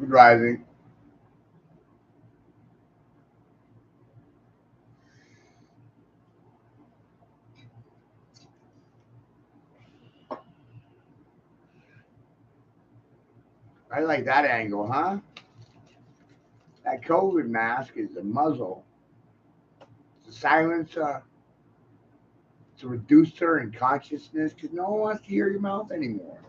Good rising. I like that angle, huh? That COVID mask is a muzzle. It's a silencer. It's a reducer in consciousness because no one wants to hear your mouth anymore.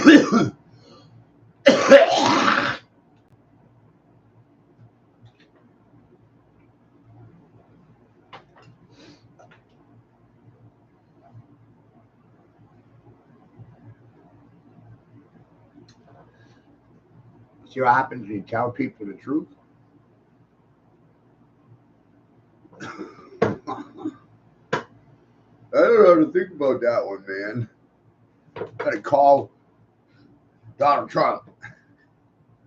See what happens when you tell people the truth? I don't know how to think about that one, man. Gotta call Donald Trump.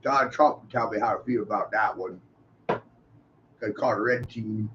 Donald Trump will tell me how to feel about that one. Gotta call the red team.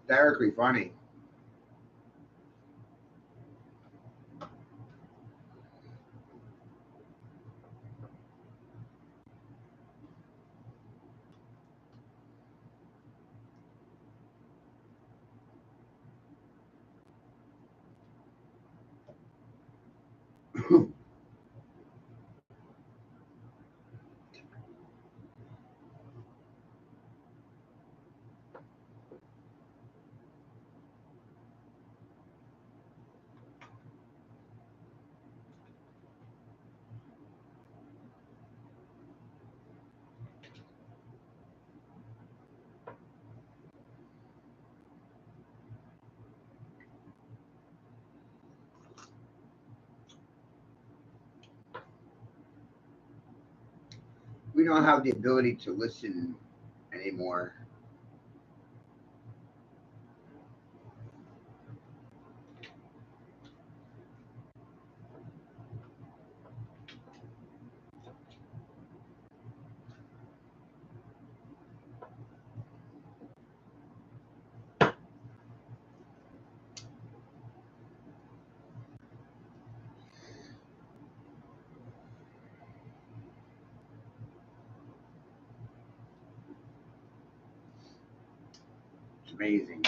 Hysterically funny. We don't have the ability to listen anymore. amazing.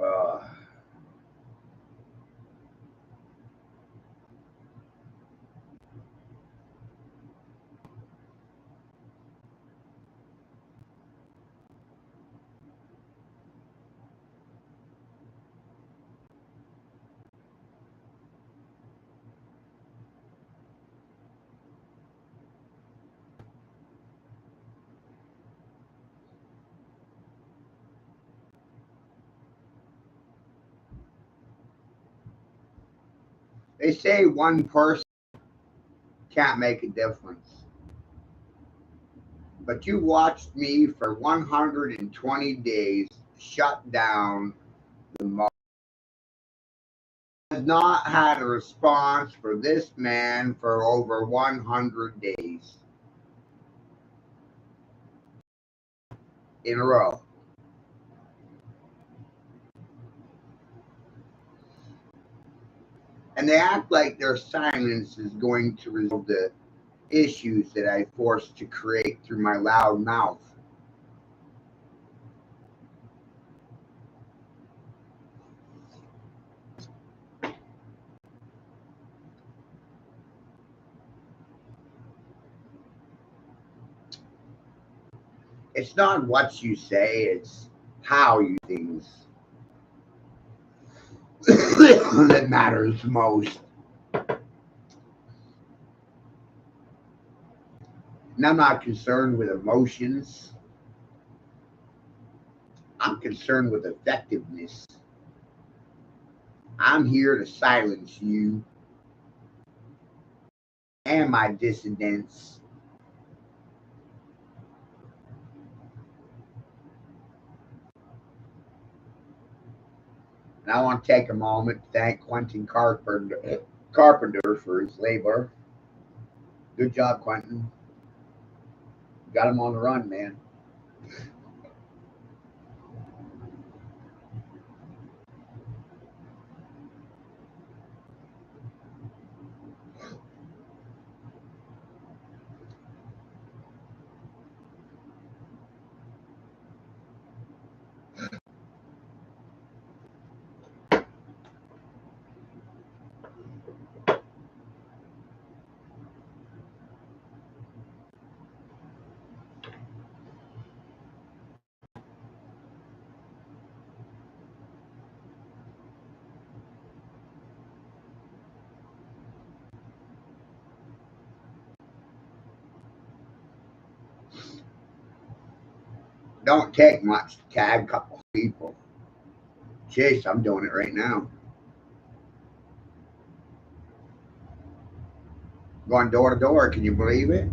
Uh, they say one person can't make a difference, but you watched me for 120 days shut down the market. Has not had a response for this man for over 100 days in a row. And they act like their silence is going to resolve the issues that I forced to create through my loud mouth. It's not what you say, it's how you things that matters most. And I'm not concerned with emotions. I'm concerned with effectiveness. I'm here to silence you and my dissidents. And I want to take a moment to thank Quentin Carpenter for his labor. Good job, Quentin. Got him on the run, man. don't take much to tag a couple people. Jeez, I'm doing it right now. Going door to door, can you believe it?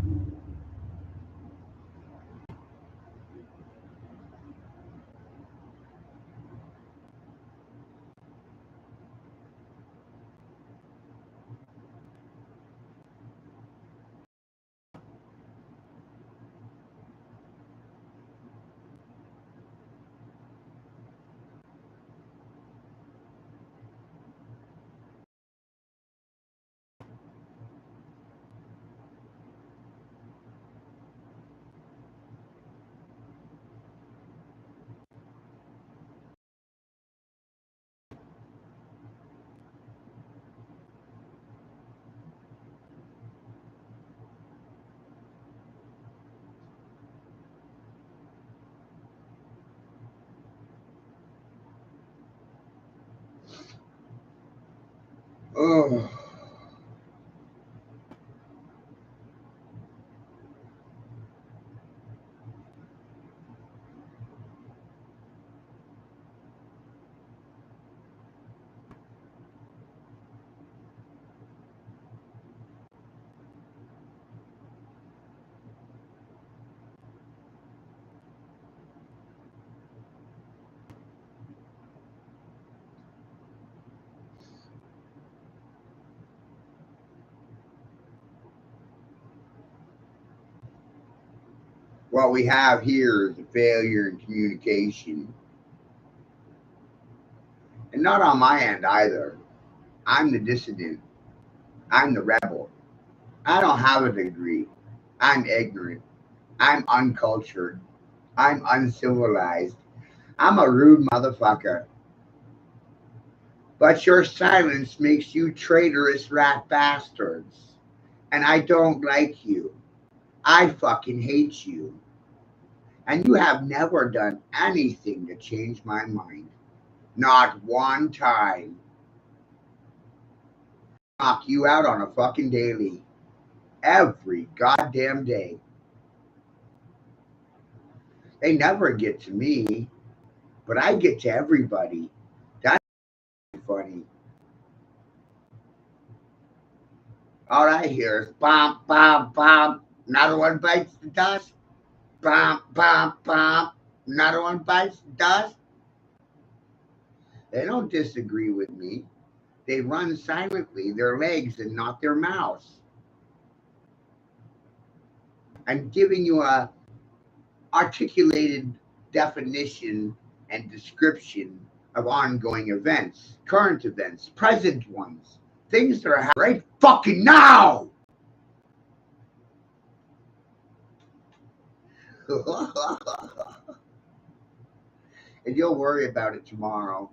Oh. What we have here is a failure in communication. And not on my end either. I'm the dissident. I'm the rebel. I don't have a degree. I'm ignorant. I'm uncultured. I'm uncivilized. I'm a rude motherfucker. But your silence makes you traitorous rat bastards. And I don't like you. I fucking hate you. And you have never done anything to change my mind. Not one time. Knock you out on a fucking daily. Every goddamn day. They never get to me, but I get to everybody. That's funny. All I hear is bump, bump, bump. Another one bites the dust. Bump, bump, bump. Another one bites the dust. They don't disagree with me. They run silently, their legs and not their mouths. I'm giving you a articulated definition and description of ongoing events, current events, present ones, things that are happening right fucking now. And you'll worry about it tomorrow.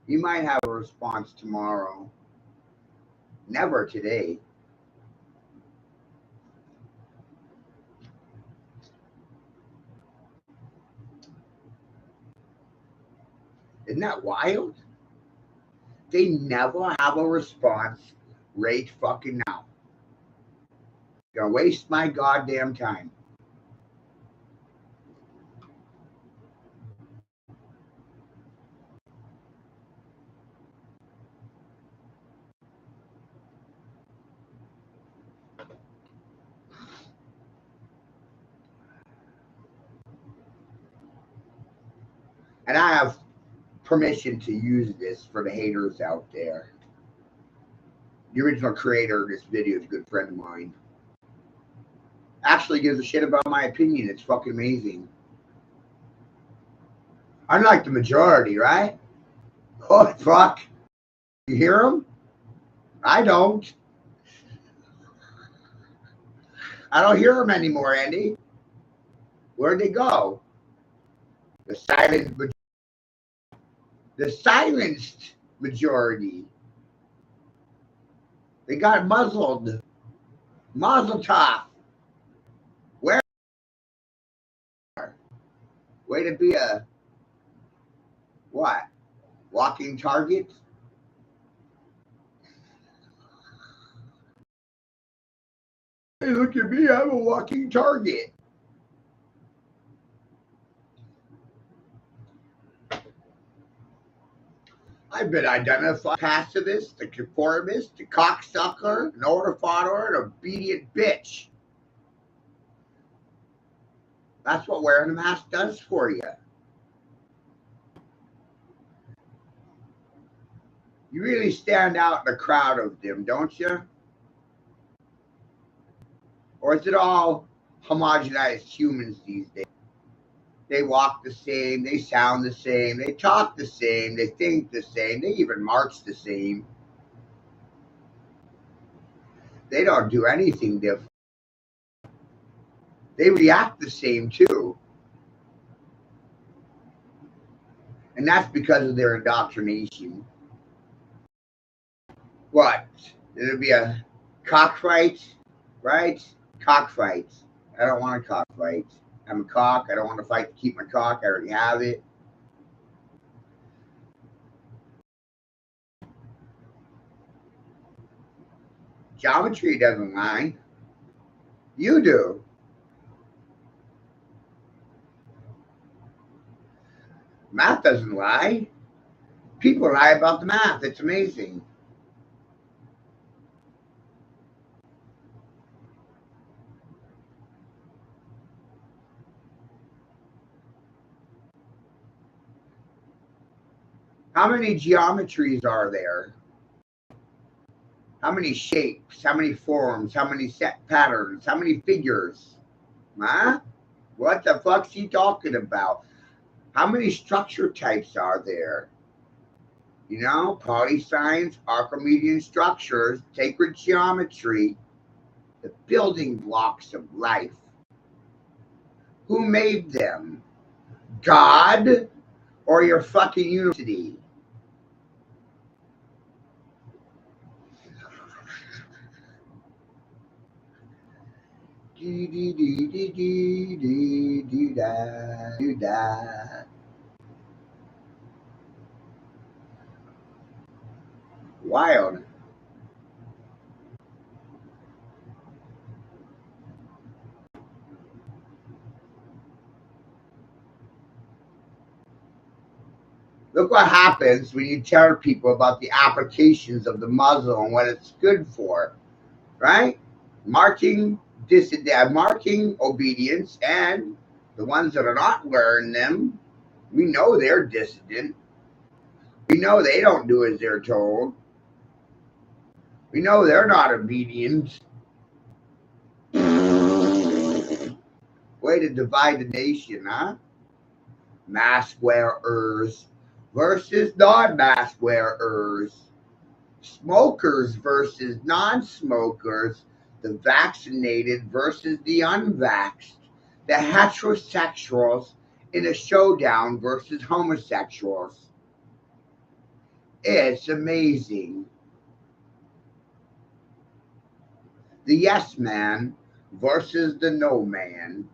You might have a response tomorrow. Never today. Isn't that wild? They never have a response right fucking now. Gonna waste my goddamn time. And I have permission to use this for the haters out there. The original creator of this video is a good friend of mine. Actually gives a shit about my opinion. It's fucking amazing. Unlike the majority, right? Oh, fuck. You hear them? I don't. I don't hear them anymore, Andy. Where'd they go? The silenced majority. They got muzzled. Mazel tov. Where? Way to be a what? Walking target? Hey, look at me. I'm a walking target. I've been identified pacifist, the conformist, the cocksucker, an order follower, an obedient bitch. That's what wearing a mask does for you. You really stand out in a crowd of them, don't you? Or is it all homogenized humans these days? They walk the same, they sound the same, they talk the same, they think the same, they even march the same. They don't do anything different. They react the same too. And that's because of their indoctrination. What? It'll be a cockfight, right? Cockfights. I don't want a cockfight. I'm a cock. I don't want to fight to keep my cock. I already have it. Geometry doesn't lie. You do. Math doesn't lie. People lie about the math. It's amazing. How many geometries are there? How many shapes? How many forms? How many set patterns? How many figures? Huh? What the fuck's he talking about? How many structure types are there? You know, polyscience, Archimedean structures, sacred geometry, the building blocks of life. Who made them? God or your fucking university? Wild. Look what happens when you tell people about the applications of the muzzle and what it's good for, right? Marking dissident, marking obedience, and the ones that are not wearing them, we know they're dissident. We know they don't do as they're told. We know they're not obedient. Way to divide the nation, huh? Mask wearers versus non-mask wearers. Smokers versus non-smokers. The vaccinated versus the unvaxxed. The heterosexuals in a showdown versus homosexuals. It's amazing. The yes man versus the no man.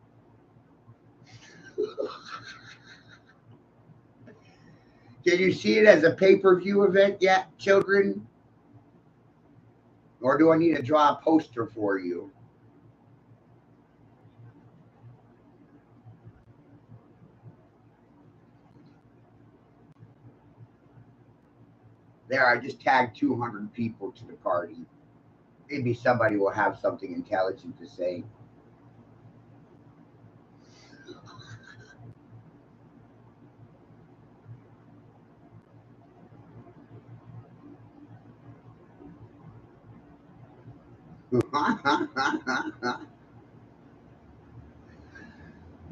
Did you see it as a pay-per-view event yet, children? Or do I need to draw a poster for you? There, I just tagged 200 people to the party. Maybe somebody will have something intelligent to say.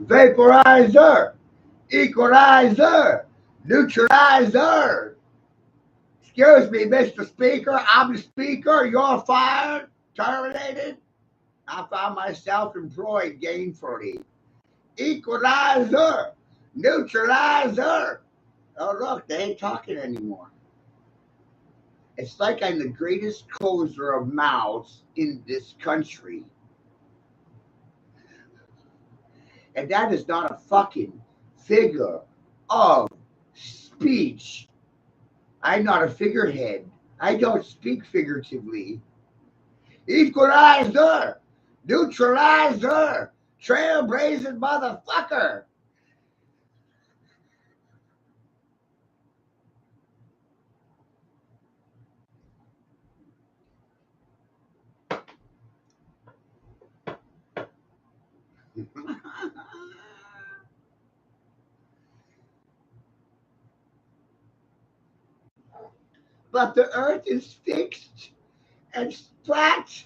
Vaporizer, equalizer, neutralizer. Excuse me, Mr. Speaker. I'm the speaker. You're fired, terminated. I found myself employed gainfully. Equalizer, neutralizer. Oh, look, they ain't talking anymore. It's like I'm the greatest closer of mouths in this country. And that is not a fucking figure of speech. I'm not a figurehead. I don't speak figuratively. Equalizer, neutralizer, trailblazing motherfucker. But the earth is fixed and flat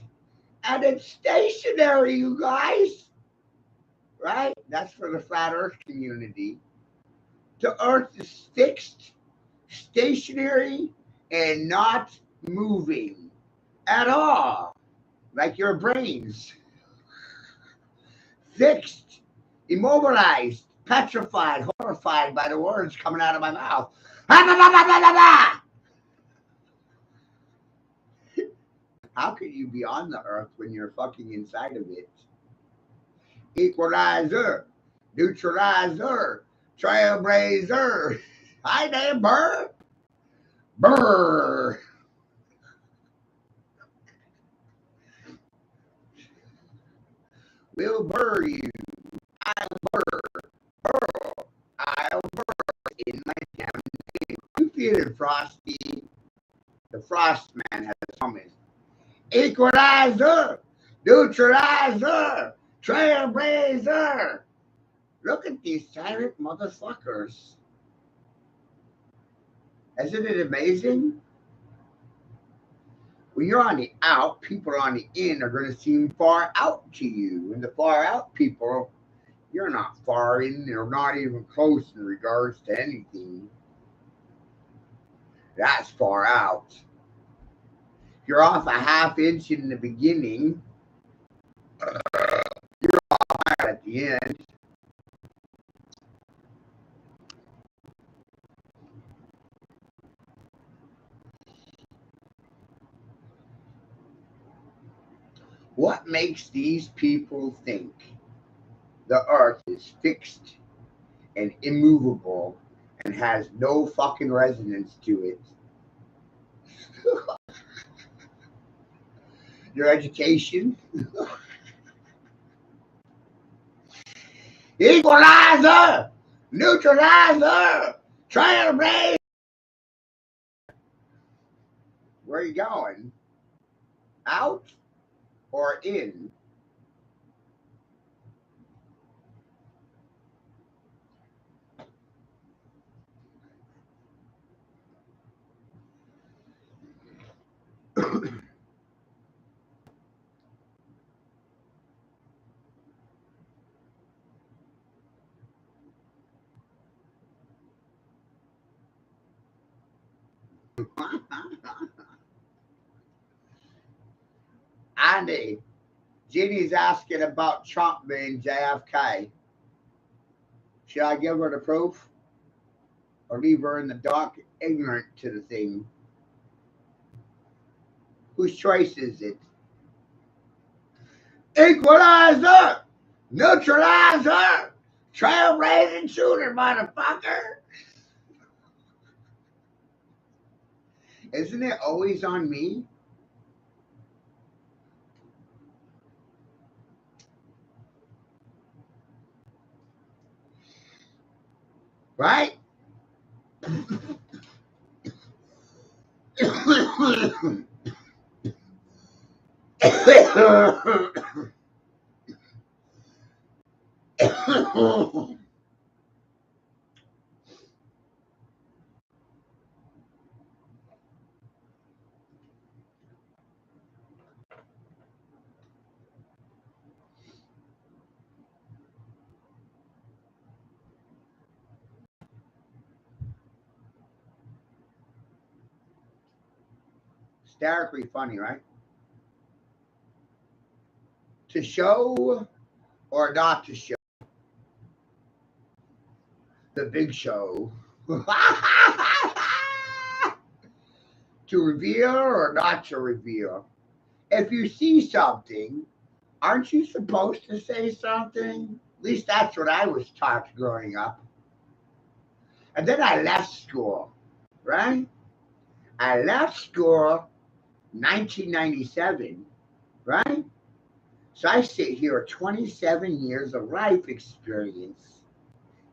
and it's stationary, you guys. Right? That's for the flat earth community. The earth is fixed, stationary, and not moving at all. Like your brains. Fixed, immobilized, petrified, horrified by the words coming out of my mouth. How could you be on the earth when you're fucking inside of it? Equalizer, neutralizer, trailblazer. Hi there, Burr. Burr. We'll burr you. I'll burr. Burr. I'll burr in my damn name. You feeling frosty? The frost man has promised. Equalizer, neutralizer, trailblazer. Look at these silent motherfuckers. Isn't it amazing? When you're on the out, people on the in are going to seem far out to you. And the far out people, you're not far in or not even close in regards to anything. That's far out. You're off a half inch in the beginning. You're off at the end. What makes these people think the earth is fixed and immovable and has no fucking resonance to it? Your education? Equalizer! Neutralizer! Trailblazer! Where are you going? Out or in? Andy, Jeannie's asking about Trump being JFK. Should I give her the proof or leave her in the dark, ignorant to the thing? Whose choice is it? Equalizer! Neutralizer! Trailblazing shooter, motherfucker! Isn't it always on me? Right? Hysterically funny, right? To show or not to show? The big show. To reveal or not to reveal? If you see something, aren't you supposed to say something? At least that's what I was taught growing up. And then I left school, right? I left school 1997, right? So I sit here 27 years of life experience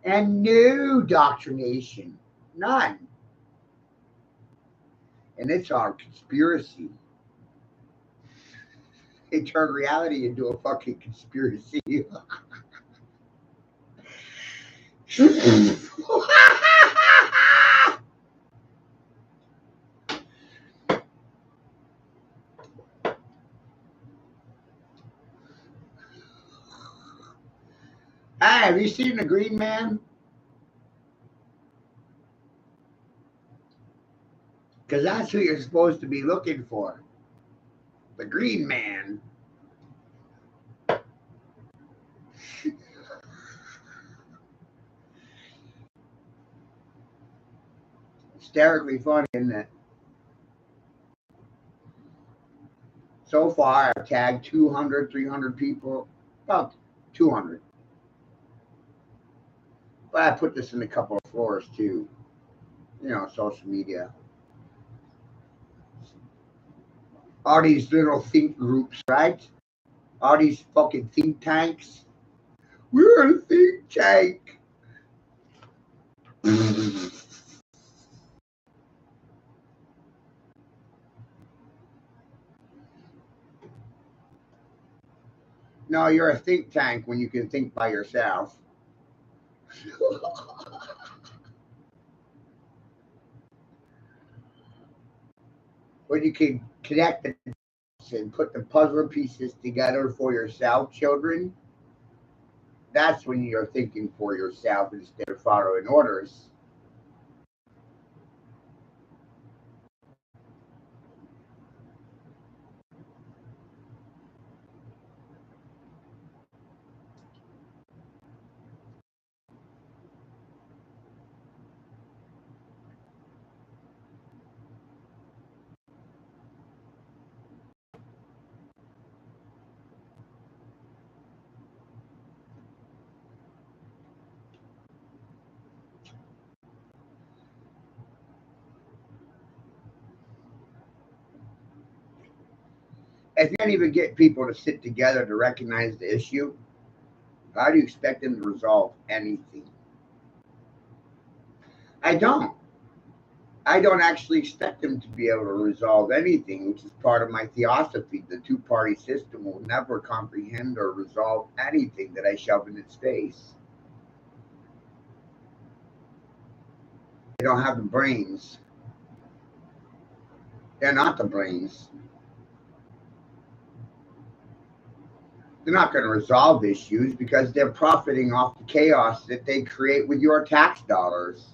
and no doctrination, none. And it's all conspiracy. They turned reality into a fucking conspiracy. Hey, have you seen the Green Man? Because that's who you're supposed to be looking for. The Green Man. Hysterically funny, isn't it? So far, I've tagged 200, 300 people, about 200. But I put this in a couple of floors too, social media. All these little think groups, right? All these fucking think tanks. We're a think tank. No, you're a think tank when you can think by yourself. When you can connect the and put the puzzle pieces together for yourself, children, that's when you're thinking for yourself instead of following orders. If you can't even get people to sit together to recognize the issue, how do you expect them to resolve anything? I don't. I don't actually expect them to be able to resolve anything, which is part of my theosophy. The two-party system will never comprehend or resolve anything that I shove in its face. They don't have the brains. They're not the brains. They're not going to resolve issues because they're profiting off the chaos that they create with your tax dollars.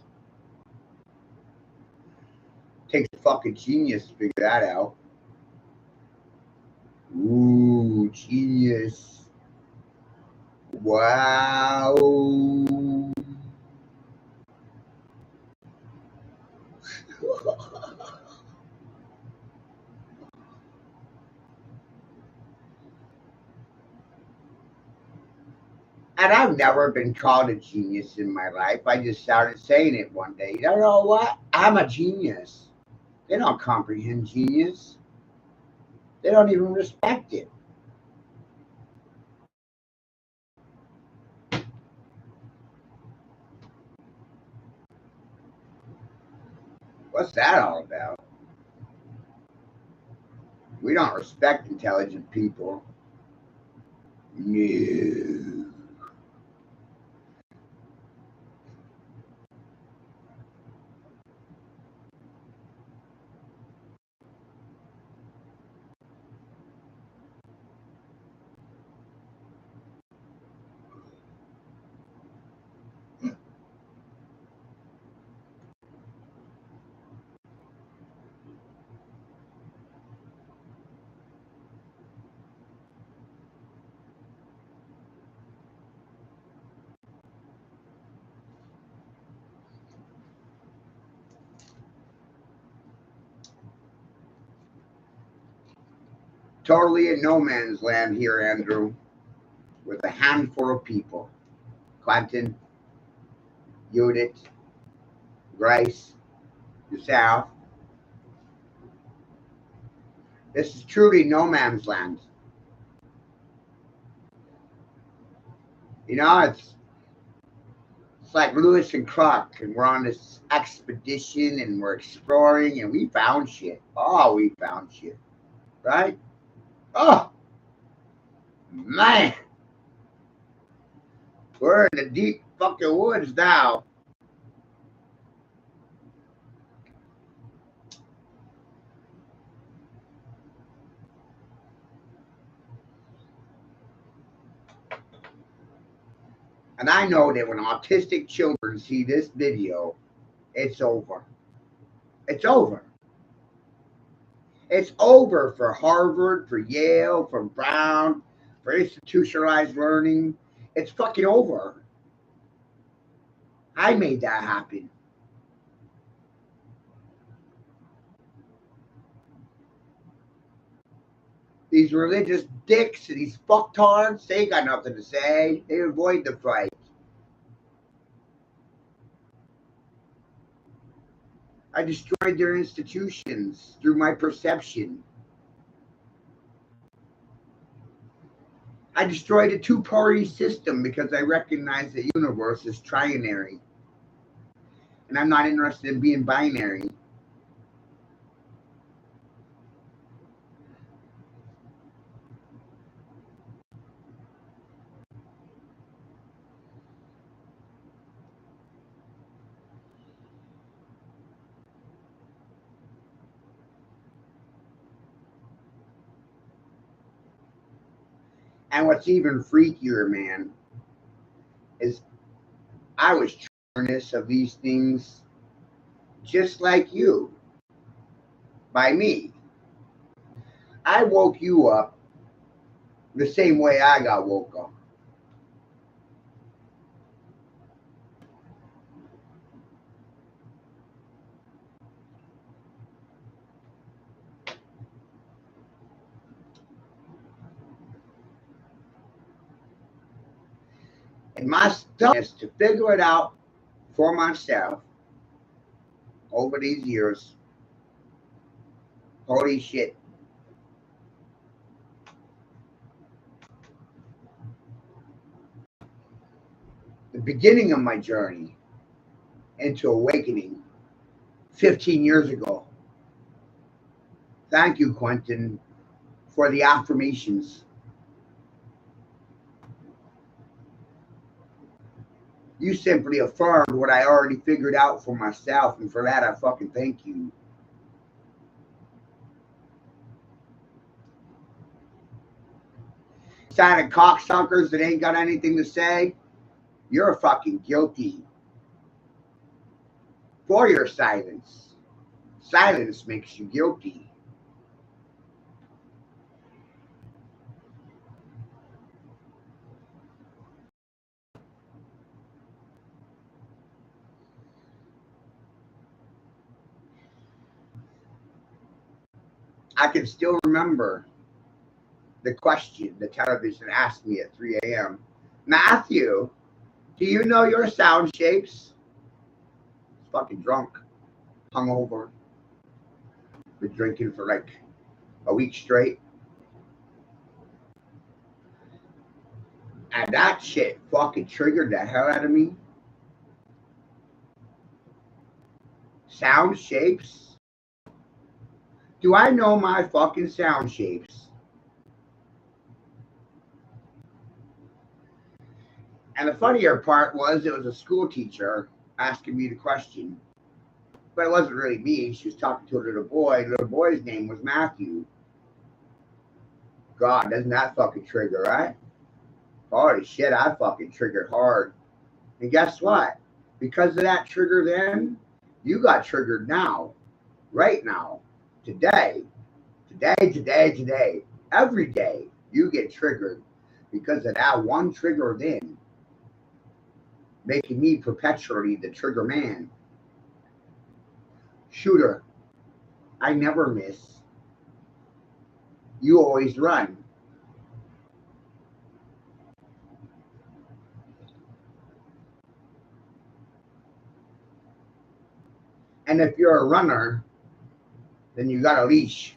Takes a fucking genius to figure that out. Ooh, genius. Wow. And I've never been called a genius in my life. I just started saying it one day. You know what? I'm a genius. They don't comprehend genius. They don't even respect it. What's that all about? We don't respect intelligent people. No. Totally in no man's land here, Andrew, with a handful of people. Clinton, Judith, Grace, yourself. This is truly no man's land. It's like Lewis and Clark, and we're on this expedition and we're exploring and we found shit. Oh, we found shit. Right? Oh, man. We're in the deep fucking woods now. And I know that when autistic children see this video, it's over. It's over. It's over for Harvard, for Yale, for Brown, for institutionalized learning. It's fucking over. I made that happen. These religious dicks and these fucktards, they got nothing to say. They avoid the fight. I destroyed their institutions through my perception. I destroyed a two-party system because I recognize the universe is trinary. And I'm not interested in being binary. And what's even freakier, man, is I was awareness of these things just like you, by me. I woke you up the same way I got woke up. And my stubbornness to figure it out for myself over these years, holy shit. The beginning of my journey into awakening 15 years ago. Thank you, Quentin, for the affirmations. You simply affirmed what I already figured out for myself, and for that I fucking thank you. Silent cocksuckers that ain't got anything to say, you're fucking guilty for your silence. Silence makes you guilty. I can still remember the question the television asked me at 3 a.m. Matthew, do you know your sound shapes? Fucking drunk, hungover, been drinking for like a week straight. And that shit fucking triggered the hell out of me. Sound shapes? Do I know my fucking sound shapes? And the funnier part was it was a school teacher asking me the question. But it wasn't really me. She was talking to a little boy. The little boy's name was Matthew. God, doesn't that fucking trigger, right? Holy shit, I fucking triggered hard. And guess what? Because of that trigger then, you got triggered now. Right now. Today. Today. Every day you get triggered because of that one trigger then. Making me perpetually the trigger man. Shooter, I never miss. You always run. And if you're a runner, then you got a leash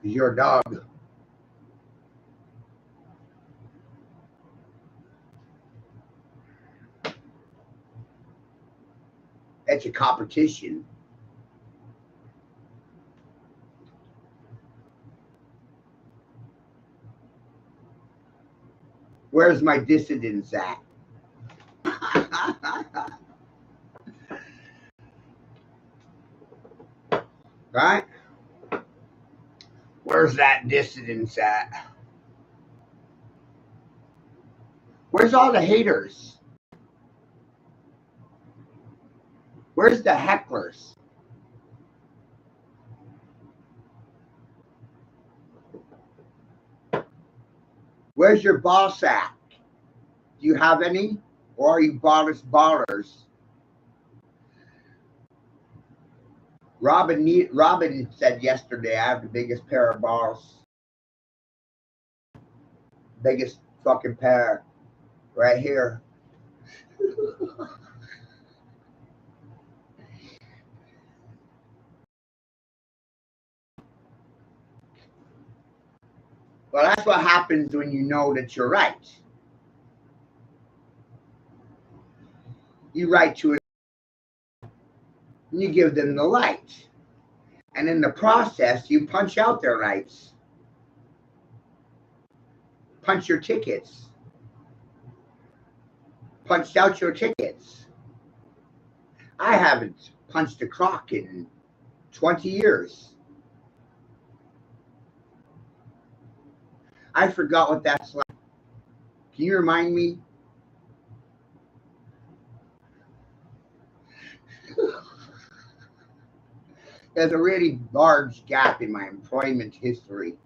because you're a dog. It's a competition. Where's my dissidents at? Right? Where's that dissidents at? Where's all the haters? Where's the hecklers? Where's your boss at? Do you have any? Or are you ballers? Robin said yesterday, I have the biggest pair of balls. Biggest fucking pair right here. Well, that's what happens when you know that you're right. You write to it and you give them the light. And in the process, you punch out their rights. Punch your tickets. Punched out your tickets. I haven't punched a clock in 20 years. I forgot what that's like. Can you remind me? There's a really large gap in my employment history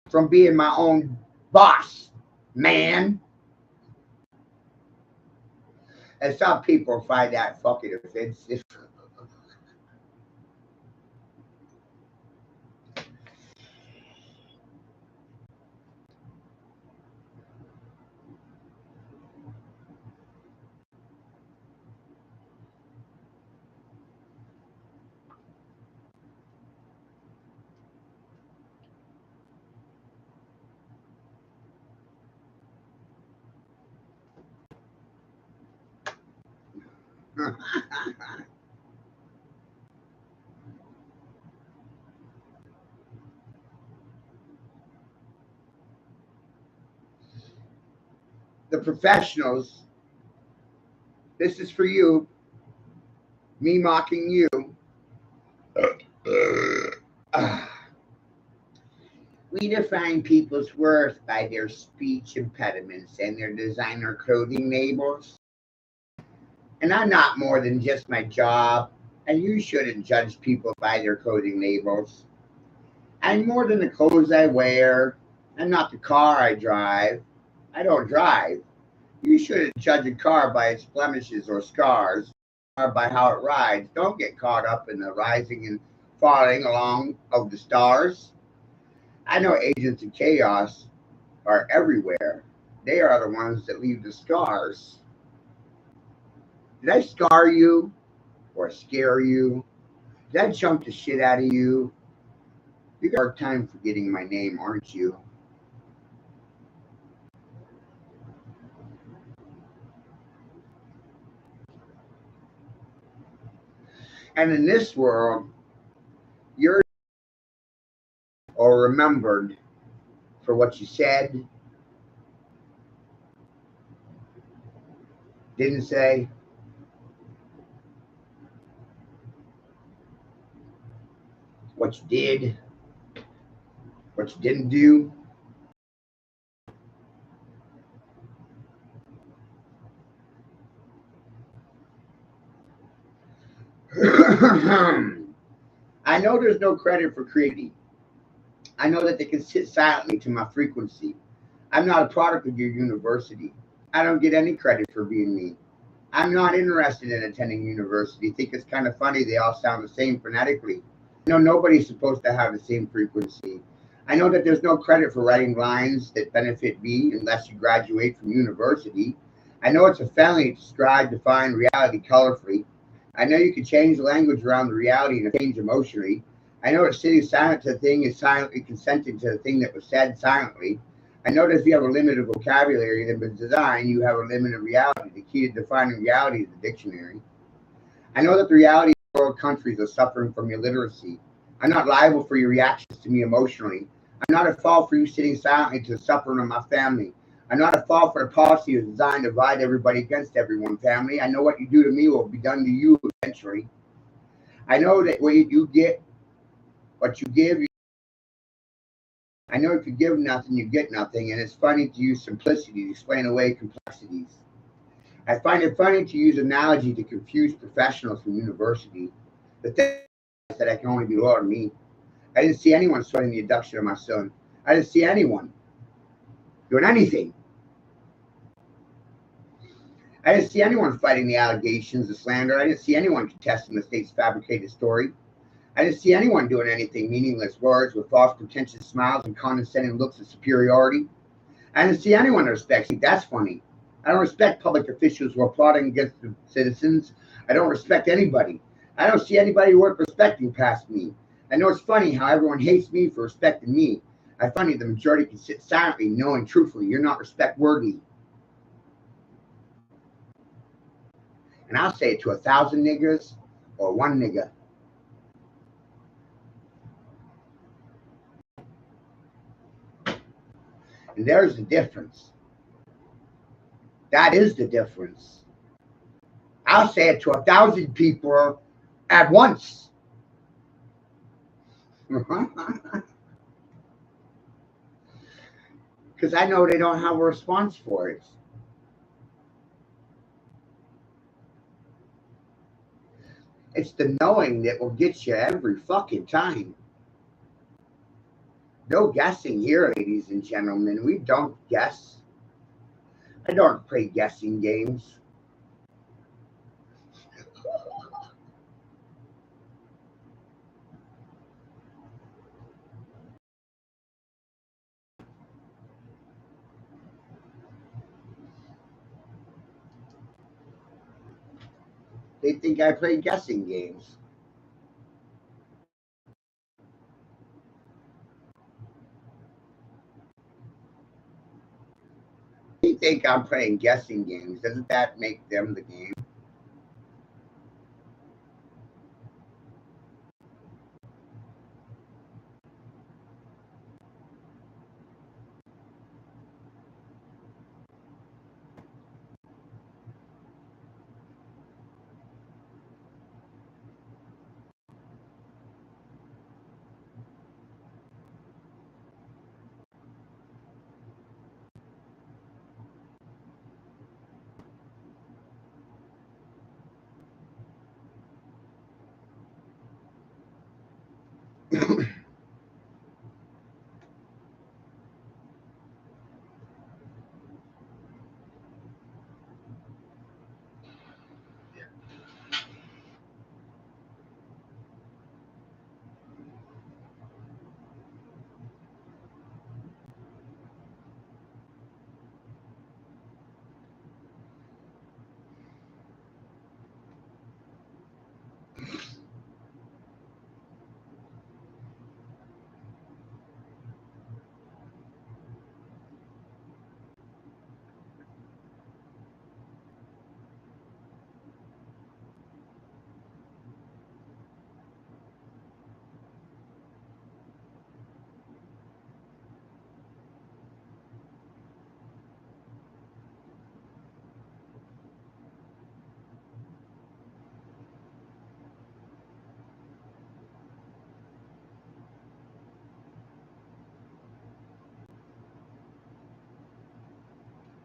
from being my own boss, man. And some people find that fucking offensive. The professionals, this is for you, me mocking you. We define people's worth by their speech impediments and their designer clothing labels. And I'm not more than just my job, and you shouldn't judge people by their clothing labels. I'm more than the clothes I wear. I'm not the car I drive. I don't drive. You shouldn't judge a car by its blemishes or scars, or by how it rides. Don't get caught up in the rising and falling along of the stars. I know agents of chaos are everywhere. They are the ones that leave the scars. Did I scar you or scare you? Did I jump the shit out of you? You got a hard time forgetting my name, aren't you? And in this world, you're or remembered for what you said, didn't say, what you did, what you didn't do. I know there's no credit for creating. I know that they can sit silently to my frequency. I'm not a product of your university. I don't get any credit for being me. I'm not interested in attending university. Think it's kind of funny they all sound the same phonetically. I know nobody's supposed to have the same frequency. I know that there's no credit for writing lines that benefit me unless you graduate from university. I know it's a felony to strive to find reality colorfully. I know you can change the language around the reality and change emotionally. I know that sitting silent to a thing is silently consenting to the thing that was said silently. I know that if you have a limited vocabulary that was designed, you have a limited reality. The key to defining reality is the dictionary. I know that the reality of world countries are suffering from illiteracy. I'm not liable for your reactions to me emotionally. I'm not at fault for you sitting silently to the suffering of my family. I know how to fall for the policy is designed to divide everybody against everyone, family. I know what you do to me will be done to you eventually. I know that what you get, what you give, I know if you give nothing, you get nothing, and it's funny to use simplicity to explain away complexities. I find it funny to use analogy to confuse professionals from university. The thing is that I can only be loyal to me. I didn't see anyone sweating the abduction of my son. I didn't see anyone doing anything. I didn't see anyone fighting the allegations, the slander. I didn't see anyone contesting the state's fabricated story. I didn't see anyone doing anything meaningless words with false pretentious smiles and condescending looks of superiority. I didn't see anyone respect. See, that's funny. I don't respect public officials who are plotting against the citizens. I don't respect anybody. I don't see anybody worth respecting past me. I know it's funny how everyone hates me for respecting me. I find the majority can sit silently, knowing truthfully you're not respect worthy. And I'll say it to 1,000 niggers or one nigger. And there's the difference. That is the difference. I'll say it to 1,000 people at once. Because I know they don't have a response for it. It's the knowing that will get you every fucking time. No guessing here, ladies and gentlemen. We don't guess. I don't play guessing games. They think I play guessing games. They think I'm playing guessing games. Doesn't that make them the game?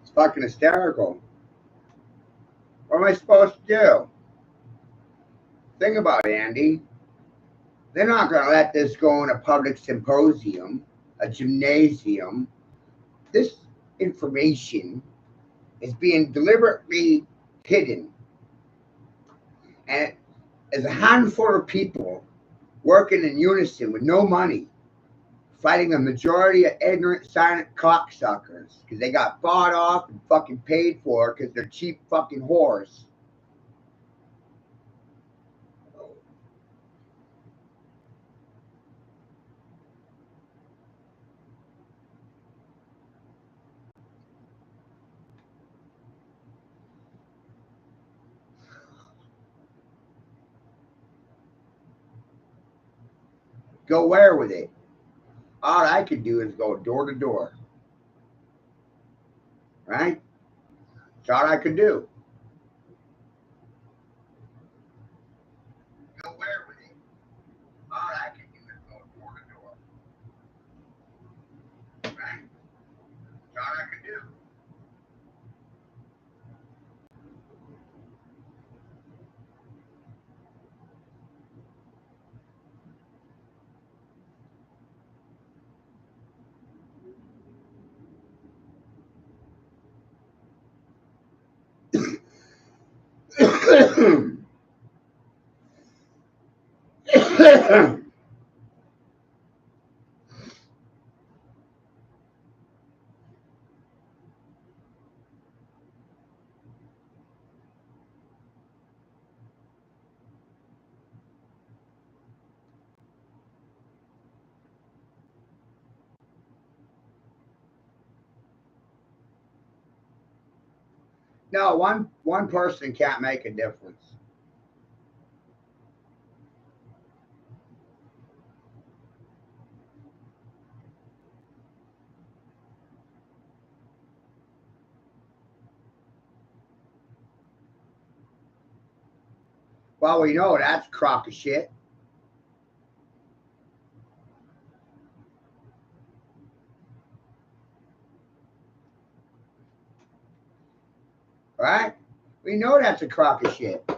It's fucking hysterical. What am I supposed to do? Think about it, Andy. They're not going to let this go in a public symposium, a gymnasium. This information is being deliberately hidden. And as a handful of people working in unison with no money, fighting a majority of ignorant, silent cocksuckers because they got bought off and fucking paid for because they're cheap fucking whores. Go where with it? All I could do is go door to door. right? That's all I could do. Nowhere with him. All I could do is go door to door, right? That's all I could do. No, one person can't make a difference. Well, we know that's a crock of shit, right? We know that's a crock of shit.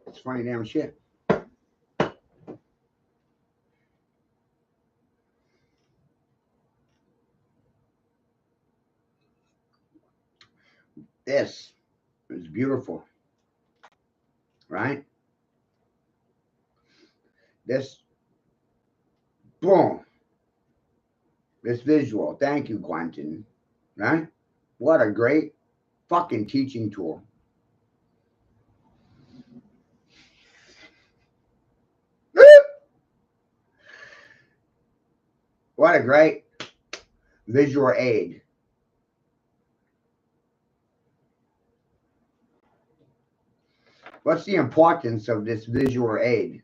It's funny damn shit. This is beautiful, right? This, boom, this visual. Thank you, Quentin, right? What a great fucking teaching tool. What a great visual aid. What's the importance of this visual aid?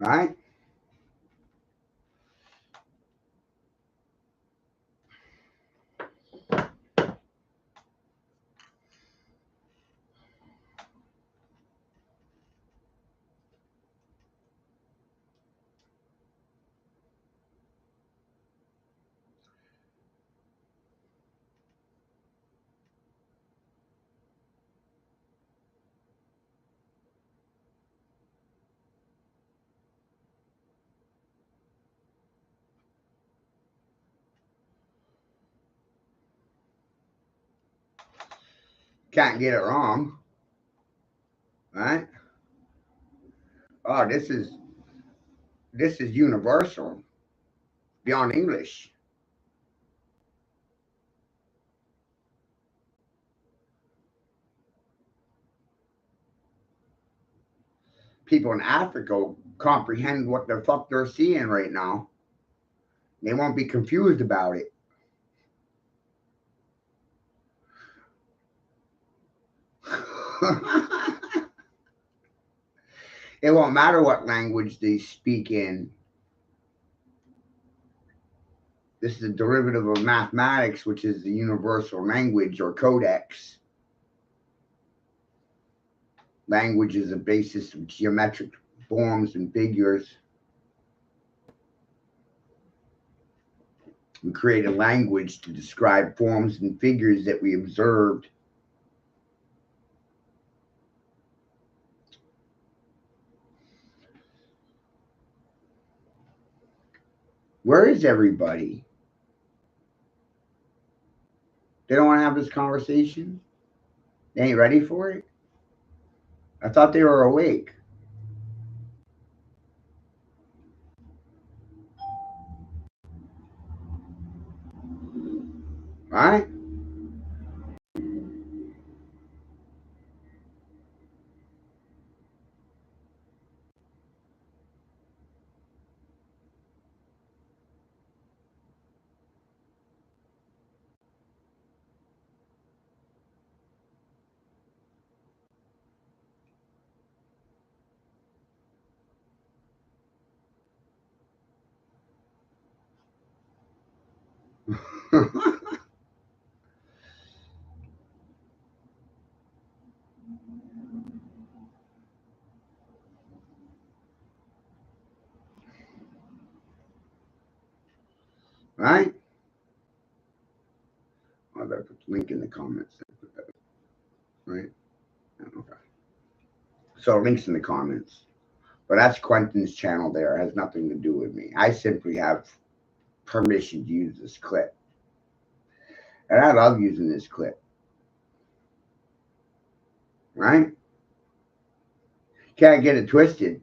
Right? Can't get it wrong. Right? Oh, this is universal. Beyond English. People in Africa comprehend what the fuck they're seeing right now. They won't be confused about it. It won't matter what language they speak in. This is a derivative of mathematics, which is the universal language or codex. Language is a basis of geometric forms and figures. We created language to describe forms and figures that we observed. Where is everybody? They don't want to have this conversation? They ain't ready for it? I thought they were awake. All right? Right? I better put the link in the comments. Right? Okay. So links in the comments. But that's Quentin's channel there. It has nothing to do with me. I simply have permission to use this clip. And I love using this clip. Right? Can't get it twisted.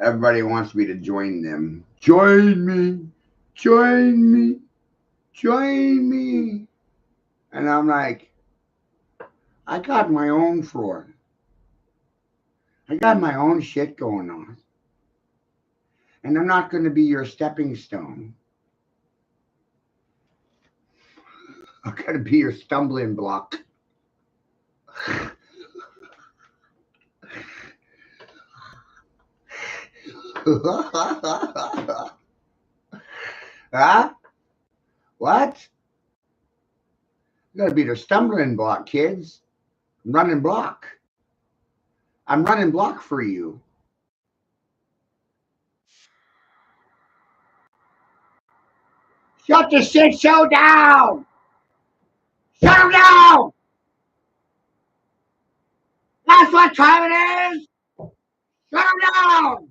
Everybody wants me to join them. Join me. Join me. Join me. And I'm like, I got my own floor. I got my own shit going on. And I'm not going to be your stepping stone. I'm going to be your stumbling block. Huh? What? I'm going to be their stumbling block, kids. I'm running block. I'm running block for you. Shut the shit show down! Shut him down! That's what time it is! Shut him down!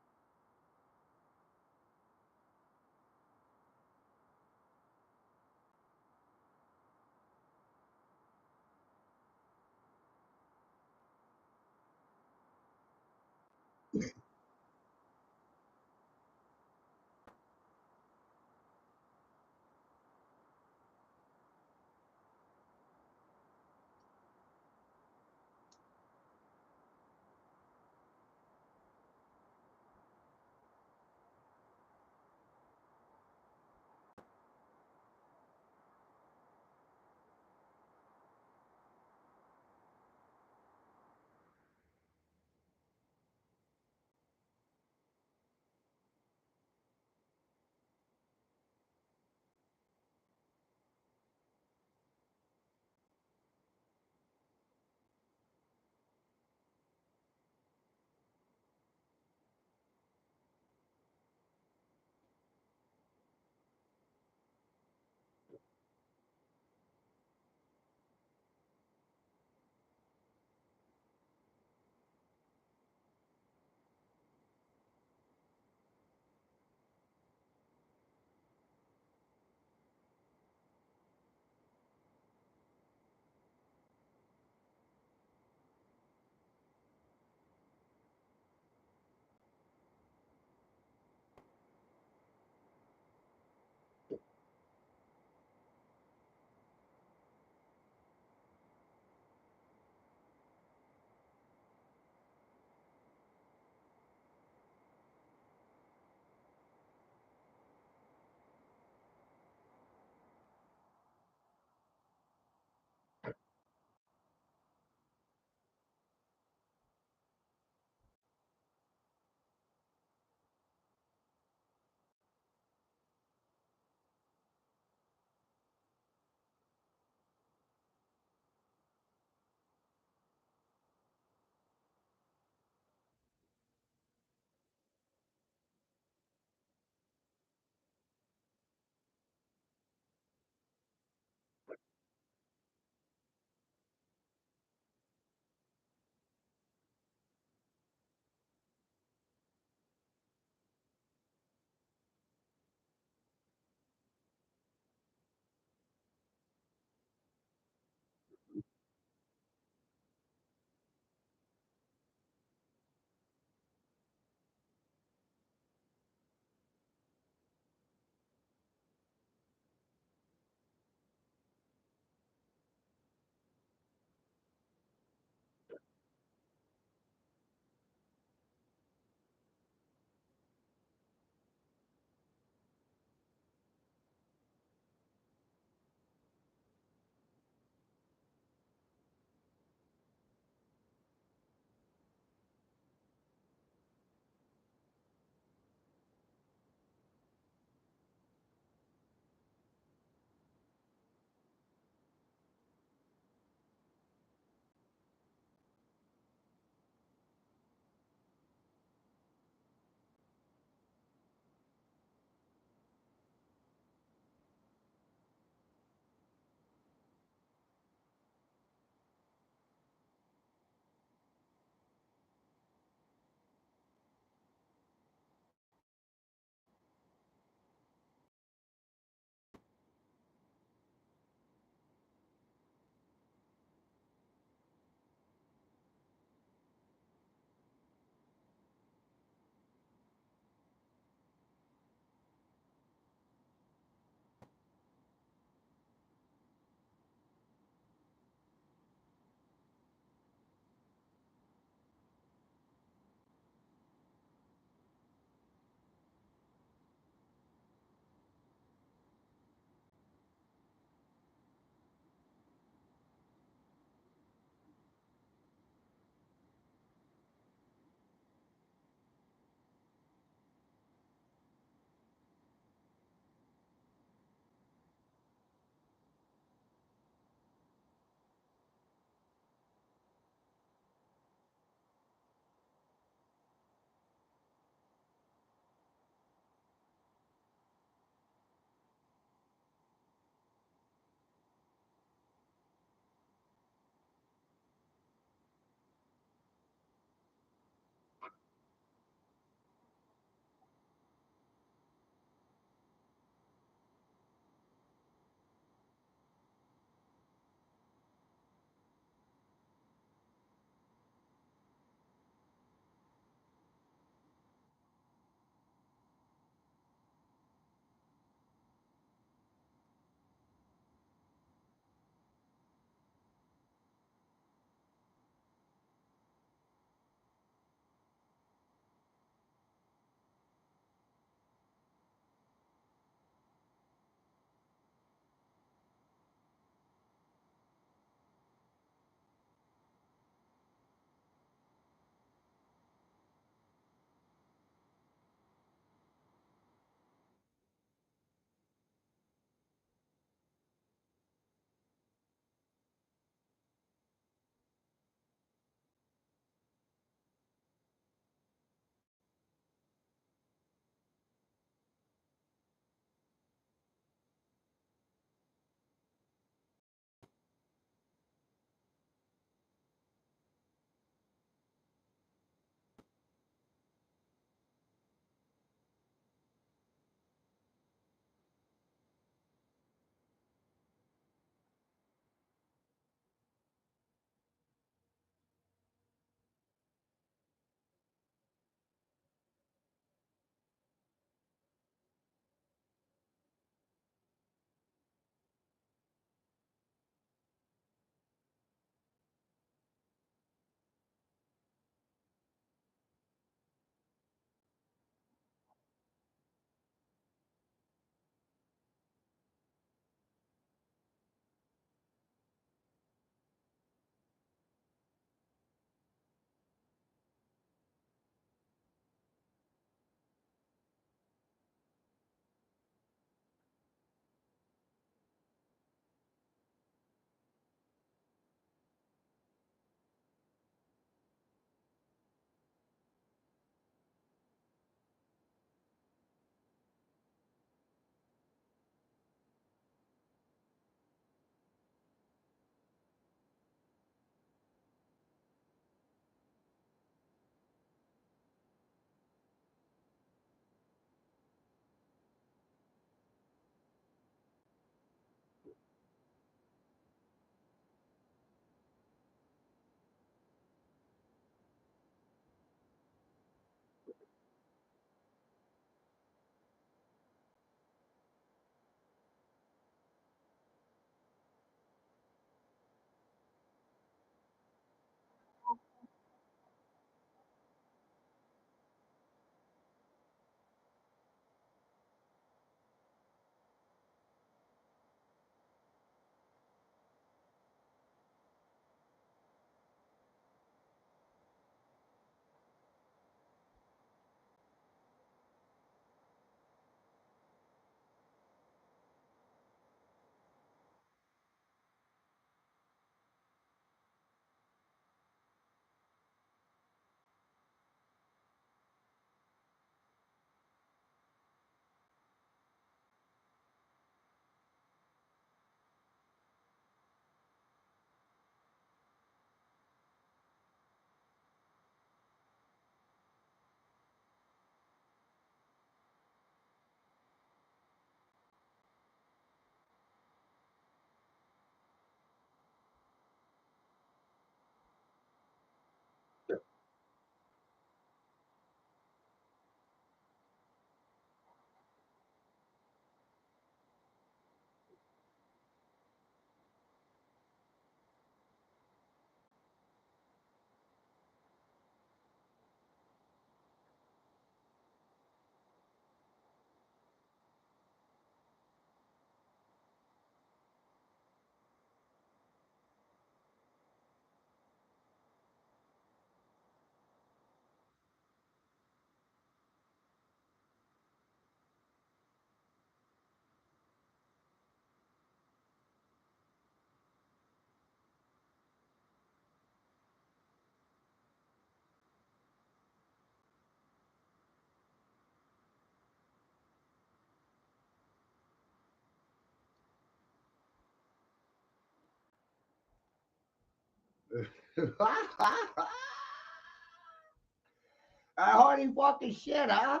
Holy fucking shit, huh?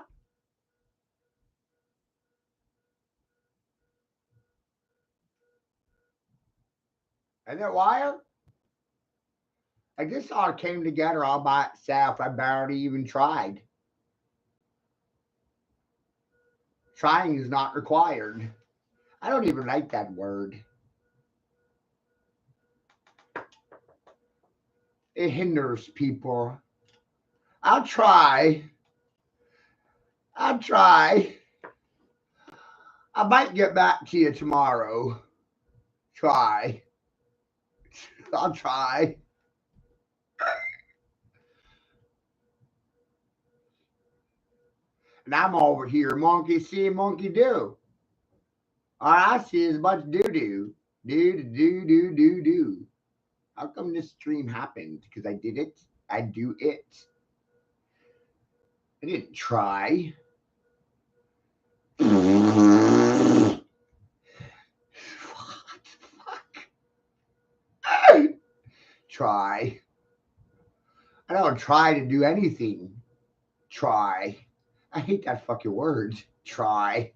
And then why? I guess all came together all by itself. I barely even tried. Trying is not required. I don't even like that word. It hinders people. I'll try. I'll try. I might get back to you tomorrow. Try. I'll try. And I'm over here, monkey see, monkey do. All I see is a bunch of doo-doo. Do. How come this stream happened? Because I did it. I do it. I didn't try. What the fuck? Try. I don't try to do anything. Try. I hate that fucking word. Try.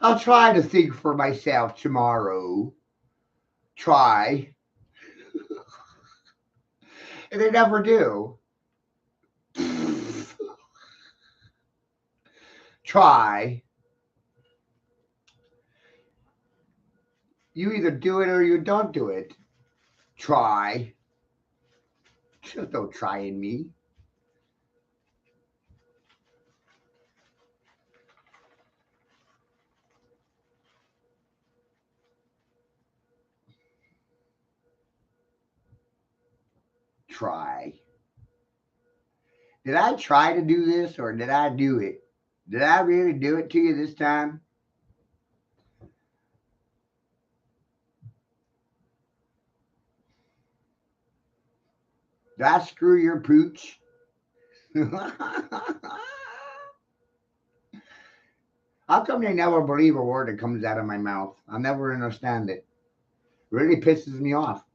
I'll try to think for myself tomorrow. Try. And they never do. Try. You either do it or you don't do it. Try. Just don't try in me. Try. Did I try to do this or did I do it? Did I really do it to you this time? Did I screw your pooch? How come they never believe a word that comes out of my mouth? I'll never understand it. It really pisses me off.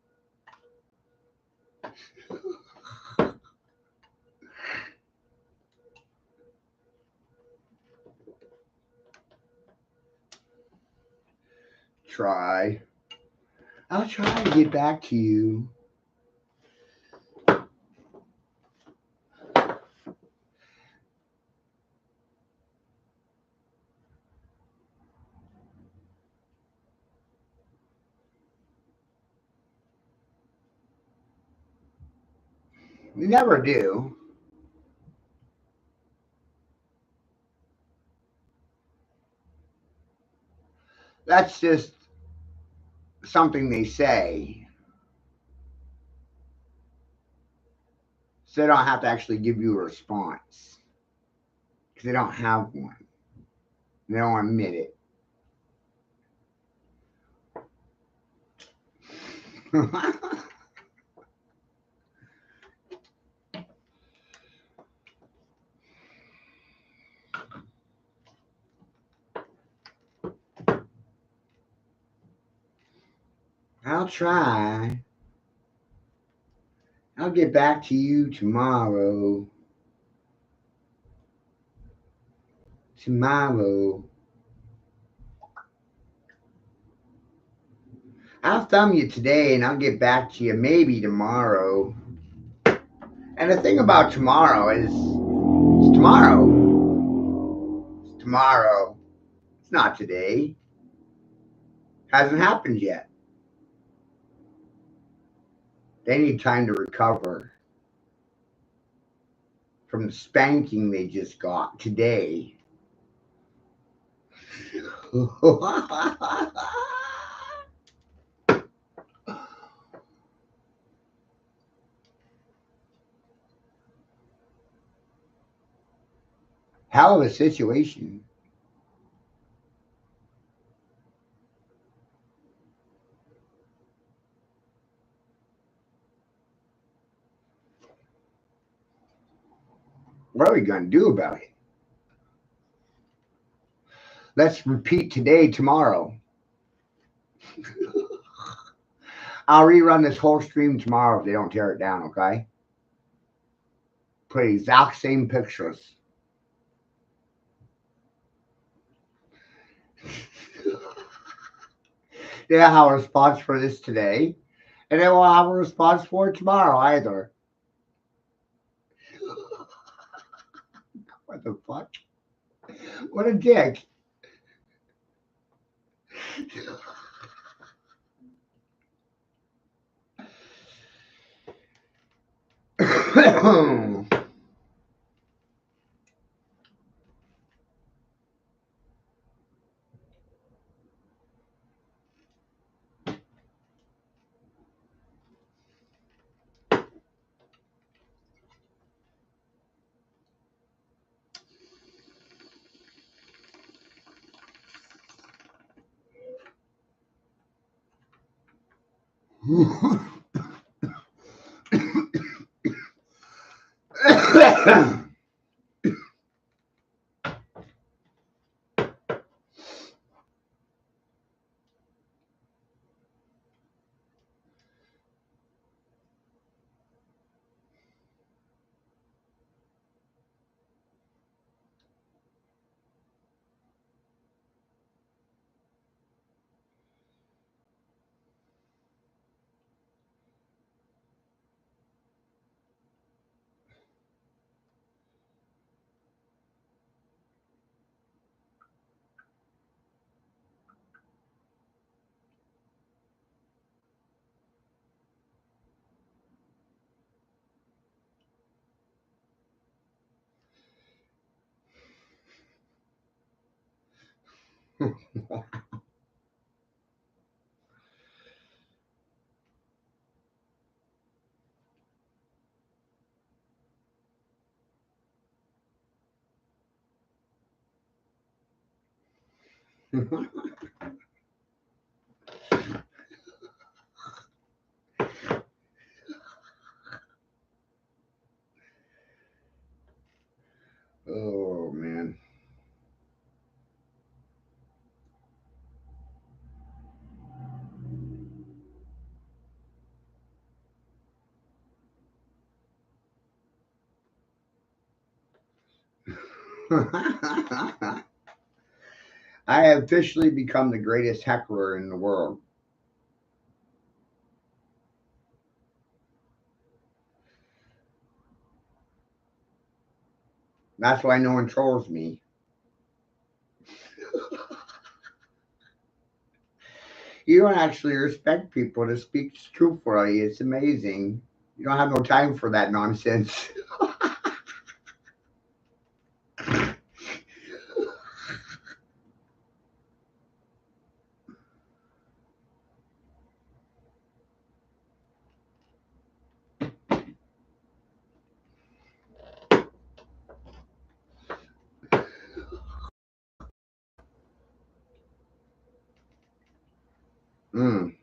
Try. I'll try to get back to you. You never do. That's just something they say. So they don't have to actually give you a response. Because they don't have one. They don't admit it. I'll try. I'll get back to you tomorrow. Tomorrow. I'll thumb you today and I'll get back to you maybe tomorrow. And the thing about tomorrow is it's tomorrow. It's tomorrow. It's not today. Hasn't happened yet. They need time to recover from the spanking they just got today. Hell of a situation. What are we going to do about it? Let's repeat today, tomorrow. I'll rerun this whole stream tomorrow if they don't tear it down, okay? Put exact same pictures. They don't have a response for this today, and they won't have a response for it tomorrow either. What the fuck? What a dick. Oh man. I have officially become the greatest heckler in the world. That's why no one trolls me. You don't actually respect people to speak truthfully. It's amazing. You don't have no time for that nonsense. Mm.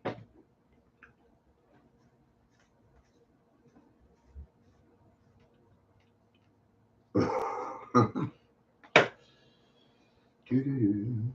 Doo-doo-doo.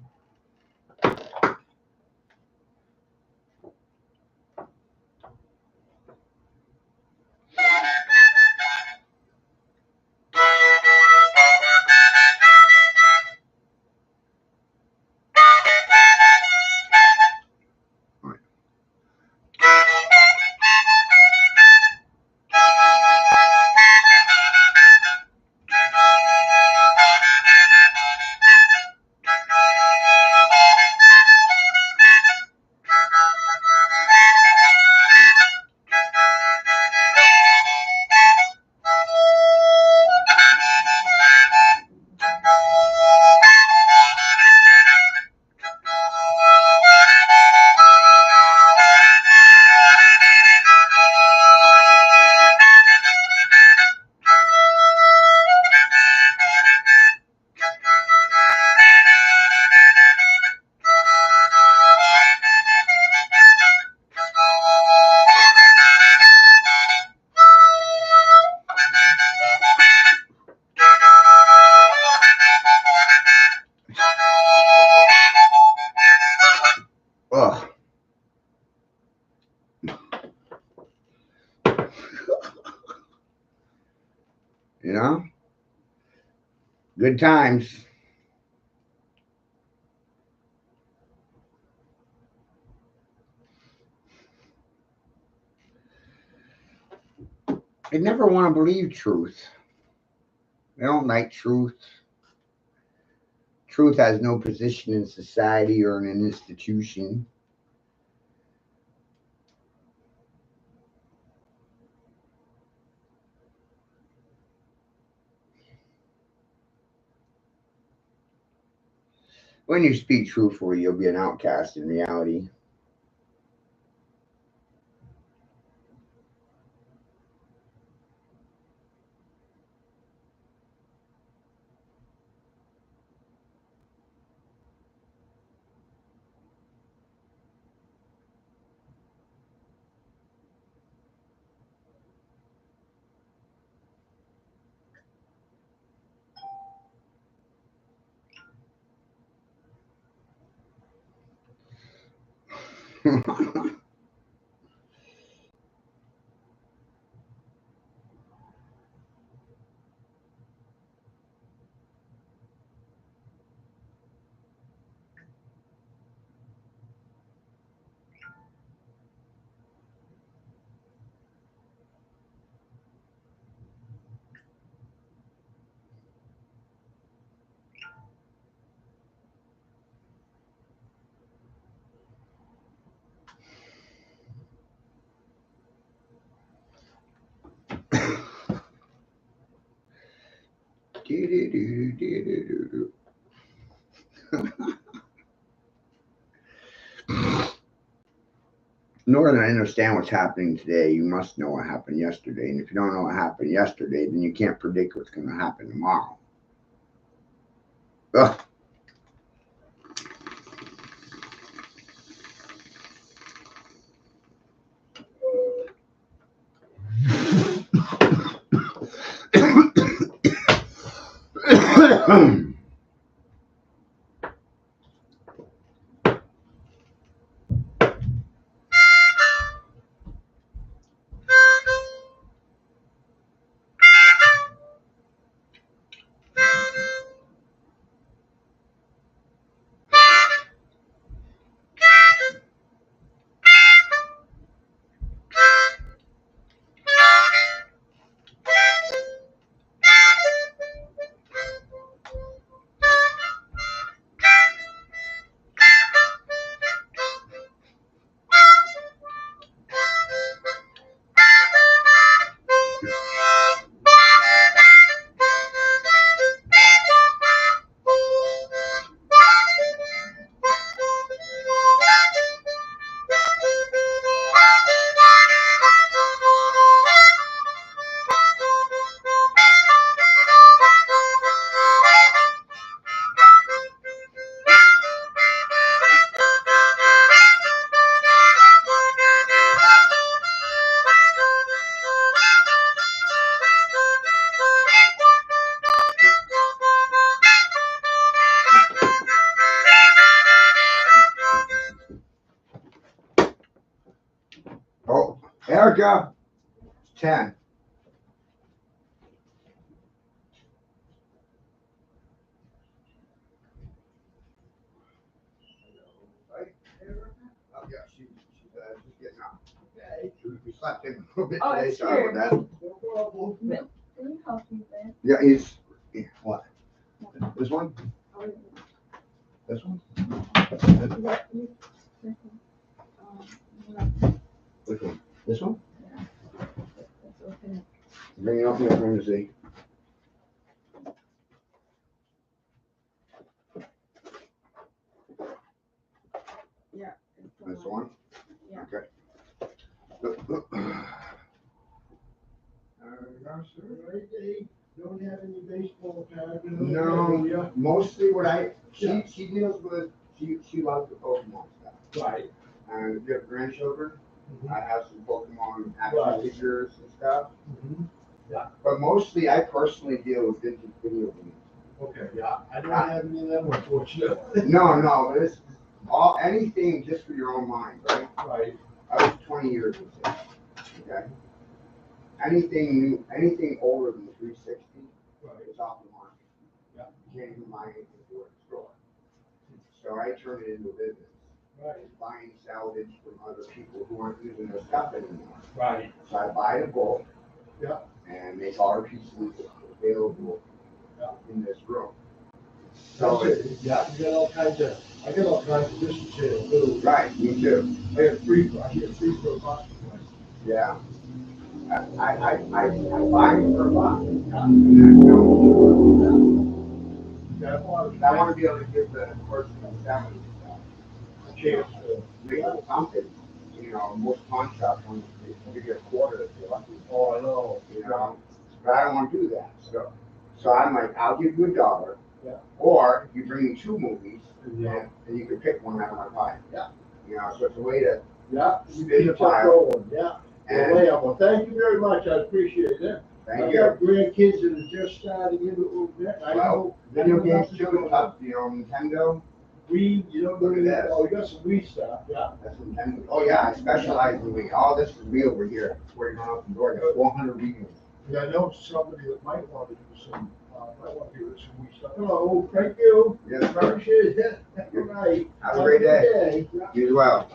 You know? Good times. They never want to believe truth. They don't like truth. Truth has no position in society or in an institution. When you speak truthfully, you'll be an outcast in reality. In order to understand what's happening today, you must know what happened yesterday. And if you don't know what happened yesterday, then you can't predict what's going to happen tomorrow. Ugh. Oh, Erica, it's 10. Right? Oh, yeah, she's getting up. Okay. We slept in a little bit Oh, today, it's sorry about that. No problem. Can you help me then? Yeah, he's. What? This one? Oh, This one? yeah. Which one? This one? Yeah. That's okay. Bring it up here for him to see. Yeah. This one? Yeah. Okay. Don't have any baseball cards. No, mostly what she deals with, she loves the Pokemon stuff. Right. And if you have grandchildren, I have some Pokemon Right. action figures and stuff. Mhm. Yeah. But mostly I personally deal with vintage video games. Okay, yeah, I don't have any of them, unfortunately. No, it's all anything just for your own mind, right? Right. I was 20 years with it. Okay. Anything new, anything older than 360, it's off the market. Yeah. You can't even buy anything for it in the store. So I turned it into a business. Right. Buying salvage from other people who aren't using their stuff anymore. Right. So I buy the bulk. Yeah. And make all the pieces available in this room. So So it's, yeah, you got all kinds of, I got all kinds of dishes here too. right, me too. I get free for a box. Yeah. I buy it for a buck. Yeah, I want to be able to give the person who's selling a chance to. make something. You know, most pawn shops want to give you a quarter if you're lucky. Oh, I know. You know, but I don't want to do that. So I'm like, I'll give you $1. Yeah. Or you bring me 2 movies, Yeah. and you can pick one out of my pie. Yeah. You know, so it's a way to Yeah. spin Keep the that pile. going. Yeah. And Well, thank you very much. I appreciate it. thank I've you. got grandkids that are just starting into it a little bit. Well, video games too, up, you know, Nintendo. Wii, you know, Look at this. oh, we got some Wii stuff, yeah. That's Nintendo. Oh yeah, I specialize in Wii. All this is Wii over here. Where you're going out the door, I got 400 Wii games. Yeah, I know somebody that might want to do some, might want to do some Wii stuff. Hello, thank you. Yes, sir. Appreciate it. Good night. Have a great day. day. You as well.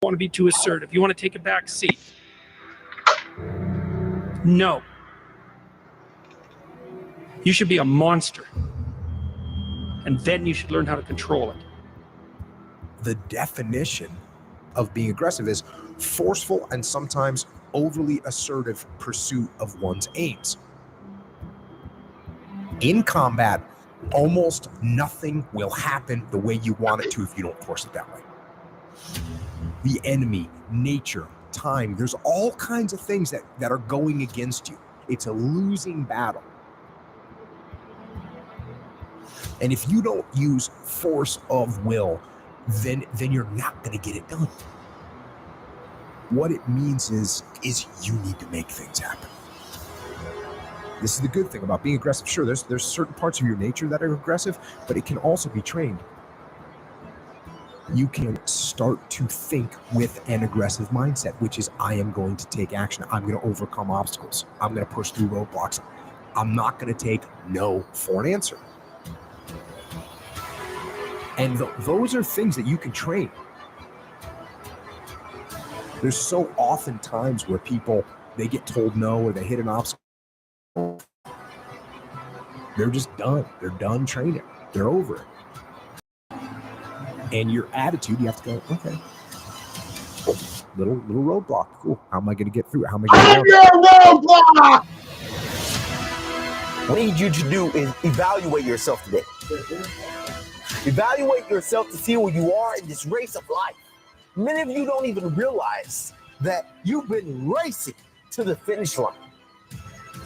Want to be too assertive. You want to take a back seat. No. You should be a monster. And then you should learn how to control it. The definition of being aggressive is forceful and sometimes overly assertive pursuit of one's aims. In combat, almost nothing will happen the way you want it to if you don't force it that way. The enemy, nature, time, there's all kinds of things that are going against you. It's a losing battle. And if you don't use force of will, then you're not going to get it done. What it means is you need to make things happen. This is the good thing about being aggressive. Sure, there's certain parts of your nature that are aggressive, but it can also be trained. You can start to think with an aggressive mindset, which is I am going to take action. I'm going to overcome obstacles. I'm going to push through roadblocks. I'm not going to take no for an answer. And those are things that you can train. There's so often times where people, they get told no or they hit an obstacle. They're just done. They're done training. They're over it. And your attitude, you have to go, okay, little roadblock. Cool. How am I going to get through it? How am I going to get your roadblock? What I need you to do is evaluate yourself today. Evaluate yourself to see where you are in this race of life. Many of you don't even realize that you've been racing to the finish line.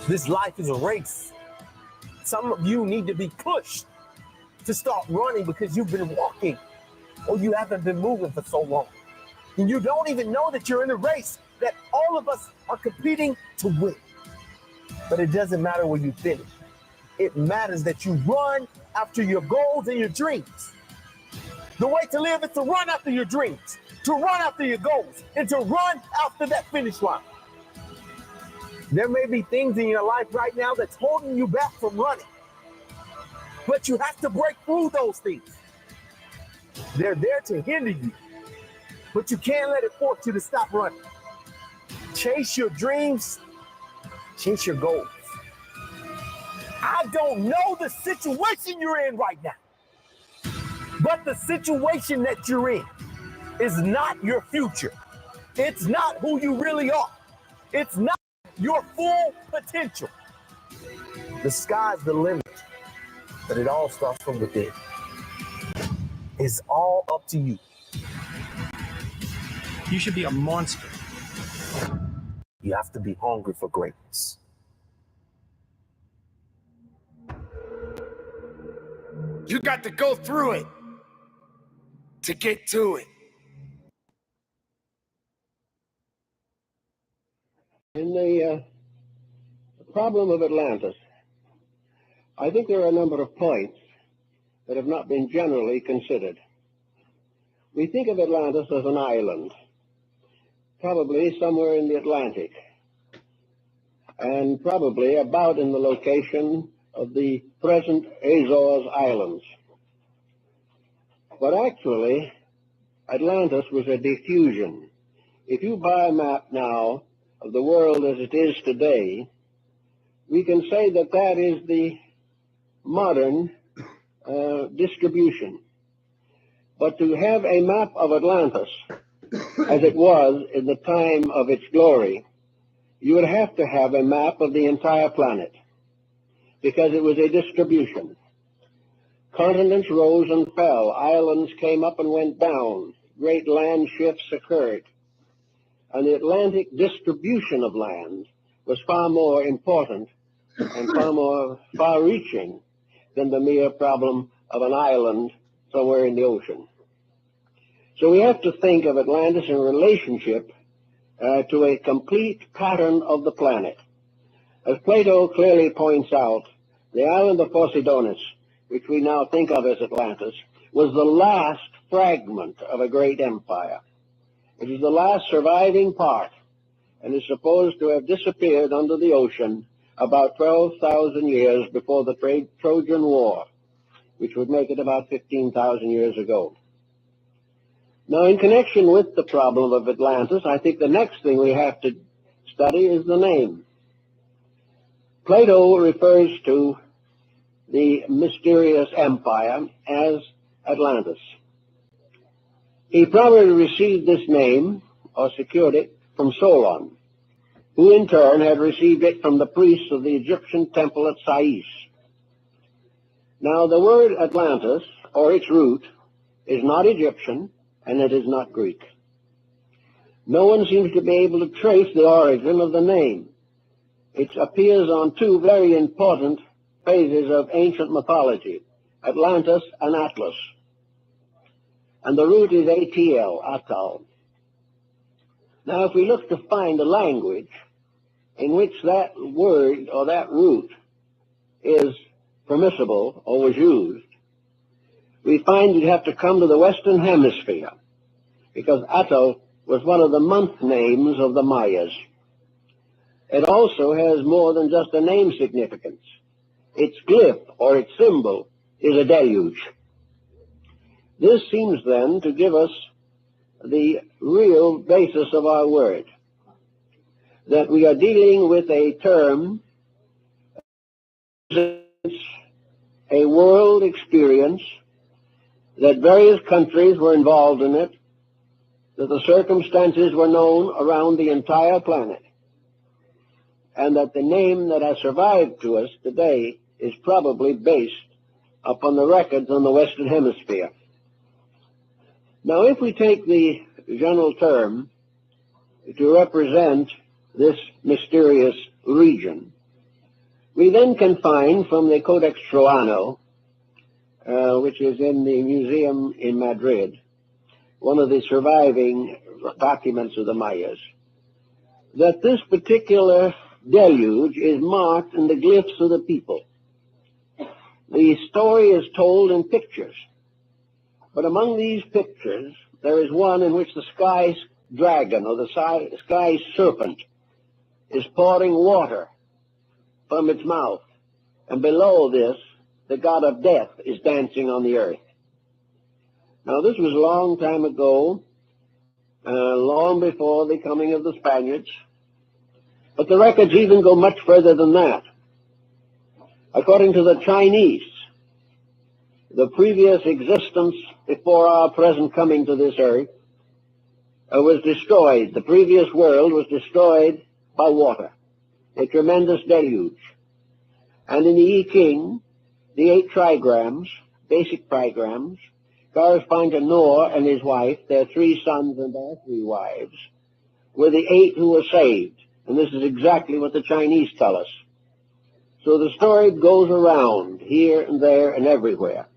This life is a race. Some of you need to be pushed to start running because you've been walking or you haven't been moving for so long. And you don't even know that you're in a race that all of us are competing to win. But it doesn't matter where you finish. It matters that you run after your goals and your dreams. The way to live is to run after your dreams, to run after your goals, and to run after that finish line. There may be things in your life right now that's holding you back from running, but you have to break through those things. They're there to hinder you, but you can't let it force you to stop running. Chase your dreams, chase your goals. I don't know the situation you're in right now, but the situation that you're in is not your future. It's not who you really are. It's not your full potential. The sky's the limit, but it all starts from within. It's all up to you. You should be a monster. You have to be hungry for greatness. You got to go through it to get to it. In the problem of Atlantis, I think there are a number of points that have not been generally considered. We think of Atlantis as an island, probably somewhere in the Atlantic, and probably about in the location of the present Azores Islands. But actually, Atlantis was a diffusion. If you buy a map now of the world as it is today, we can say that that is the modern distribution. But to have a map of Atlantis as it was in the time of its glory, you would have to have a map of the entire planet, because it was a distribution. Continents rose and fell, islands came up and went down, great land shifts occurred, and the Atlantic distribution of land was far more important and far more far-reaching than the mere problem of an island somewhere in the ocean. So we have to think of Atlantis in relationship to a complete pattern of the planet. As Plato clearly points out, the island of Poseidonis, which we now think of as Atlantis, was the last fragment of a great empire. It is the last surviving part, and is supposed to have disappeared under the ocean about 12,000 years before the Trojan War, which would make it about 15,000 years ago. Now, in connection with the problem of Atlantis, I think the next thing we have to study is the name. Plato refers to the mysterious empire as Atlantis. He probably received this name, or secured it, from Solon, who in turn had received it from the priests of the Egyptian temple at Sais. Now, the word Atlantis, or its root, is not Egyptian, and it is not Greek. No one seems to be able to trace the origin of the name. It appears on two very important phases of ancient mythology, Atlantis and Atlas. And the root is ATL, Atal. Now, if we look to find a language in which that word or that root is permissible or was used, we find you'd have to come to the Western Hemisphere, because Atal was one of the month names of the Mayas. It also has more than just a name significance. Its glyph, or its symbol, is a deluge. This seems then to give us the real basis of our word, that we are dealing with a term, a world experience, that various countries were involved in it, that the circumstances were known around the entire planet, and that the name that has survived to us today is probably based upon the records on the Western Hemisphere. Now, if we take the general term to represent this mysterious region, we then can find from the Codex Troano, which is in the museum in Madrid, one of the surviving documents of the Mayas, that this particular deluge is marked in the glyphs of the people. The story is told in pictures, but among these pictures there is one in which the sky dragon, or the sky serpent, is pouring water from its mouth, and below this the god of death is dancing on the earth. Now, this was a long time ago, long before the coming of the Spaniards, but the records even go much further than that. According to the Chinese, the previous existence before our present coming to this earth was destroyed. The previous world was destroyed by water, a tremendous deluge. And in the I Ching, the 8 trigrams, basic trigrams, correspond to Noah and his wife, their 3 sons and their 3 wives, were the 8 who were saved. And this is exactly what the Chinese tell us. So the story goes around here and there and everywhere.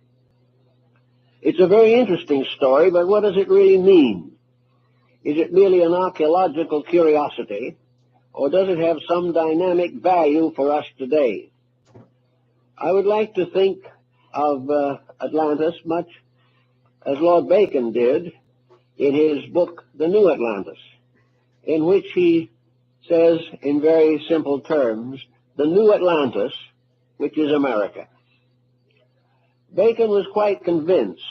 It's a very interesting story, but what does it really mean? Is it merely an archaeological curiosity, or does it have some dynamic value for us today? I would like to think of Atlantis much as Lord Bacon did in his book, The New Atlantis, in which he says in very simple terms, the new Atlantis, which is America. Bacon was quite convinced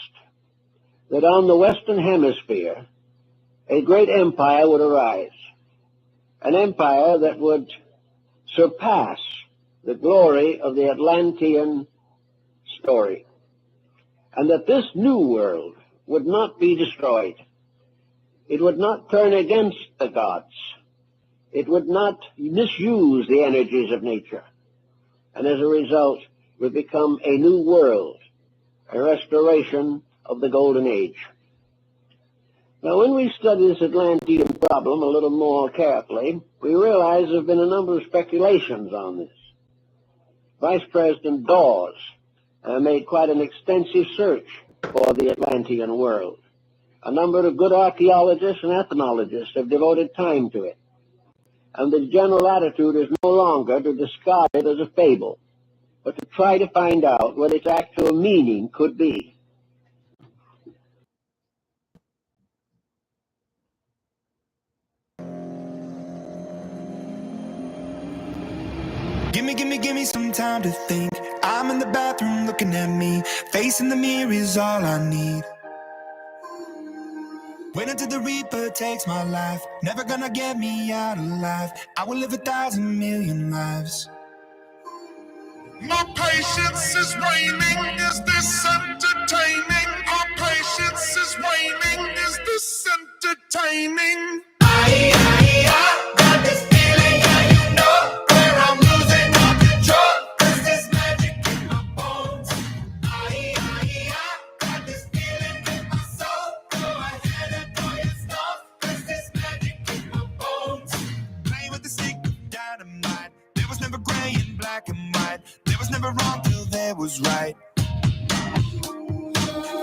that on the Western Hemisphere, a great empire would arise, an empire that would surpass the glory of the Atlantean story, and that this new world would not be destroyed. It would not turn against the gods. It would not misuse the energies of nature, and as a result would become a new world, a restoration of the Golden Age. Now, when we study this Atlantean problem a little more carefully, we realize there have been a number of speculations on this. Vice President Dawes made quite an extensive search for the Atlantean world. A number of good archaeologists and ethnologists have devoted time to it. And the general attitude is no longer to discard it as a fable, but to try to find out what its actual meaning could be. Give me some time to think. I'm in the bathroom looking at me. Facing the mirror is all I need. Wait until the Reaper takes my life. Never gonna get me out alive. I will live 1,000,000,000 lives. My patience is waning. Is this entertaining? Our patience is waning. Is this entertaining? I got this feeling, yeah, you know, where I'm losing all control. There's this magic in my bones. I got this feeling in my soul. Go ahead and throw your stuff. There's this magic in my bones. Playing with the stick of dynamite. There was never gray and black and white. There was never wrong till there was right.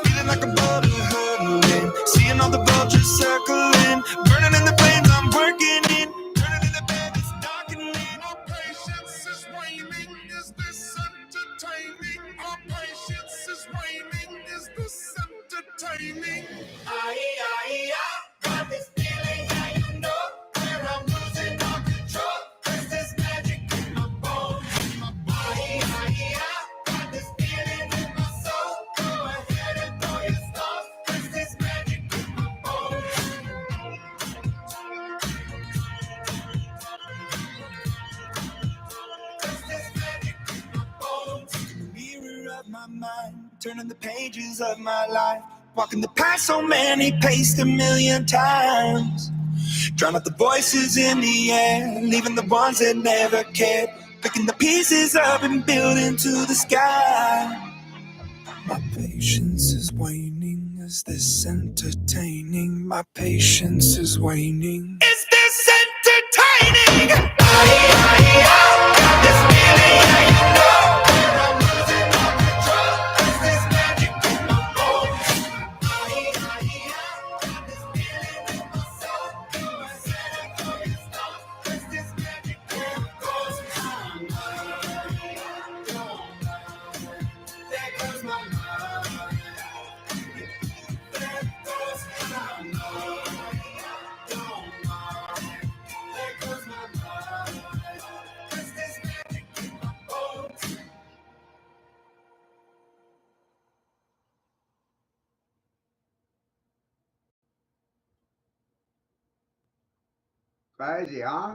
Feeling like a boulder hurtling, seeing all the vultures circling, burning in the flames I'm working in, turning in the bed it's darkening. Our patience is waning. Is this entertaining? Our patience is waning. Is this entertaining? I got this feeling, yeah, you know, where I'm losing all control. There's this magic in my bones. I got this feeling in my soul. Go ahead and throw your stuff. There's this magic in my bones. There's this magic in my bones. In the mirror of my mind, turning the pages of my life, walking the path so many paced 1,000,000 times. Drown out the voices in the air, leaving the ones that never cared, picking the pieces up and building to the sky. My patience is waning. Is this entertaining? My patience is waning. Is this entertaining? I got this feeling, yeah, you know, where I'm losing all control. There's this magic in my bones. I got this feeling in my soul. Go ahead and throw your stuff. There's this magic in my bones. There goes my mind. There goes my mind. There goes my mind. There's this magic in my bones. Crazy, huh?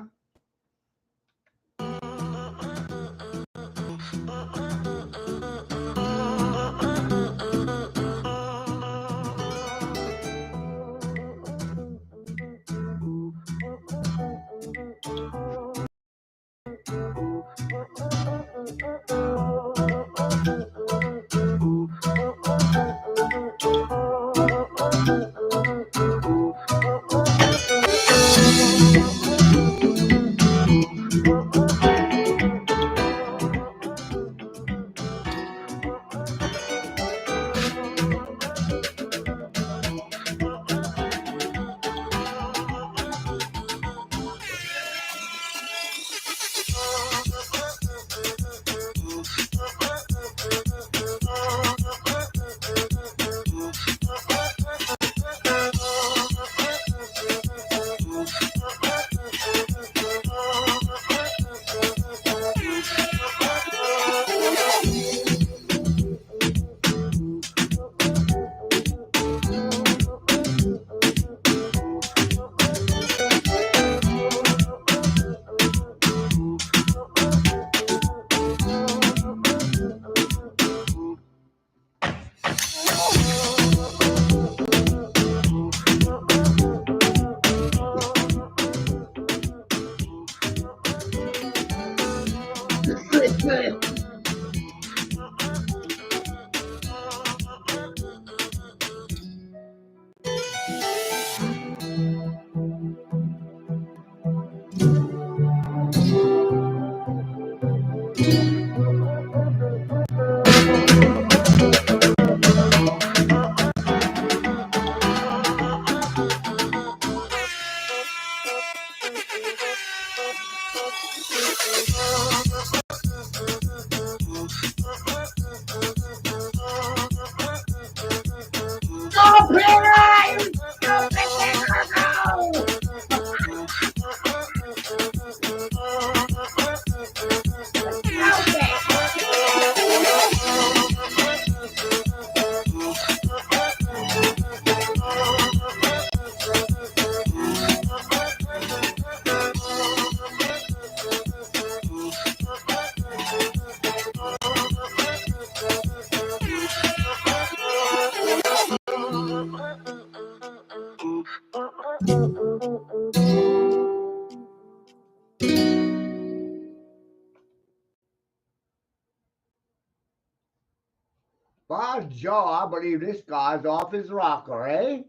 Joe, I believe this guy's off his rocker, eh?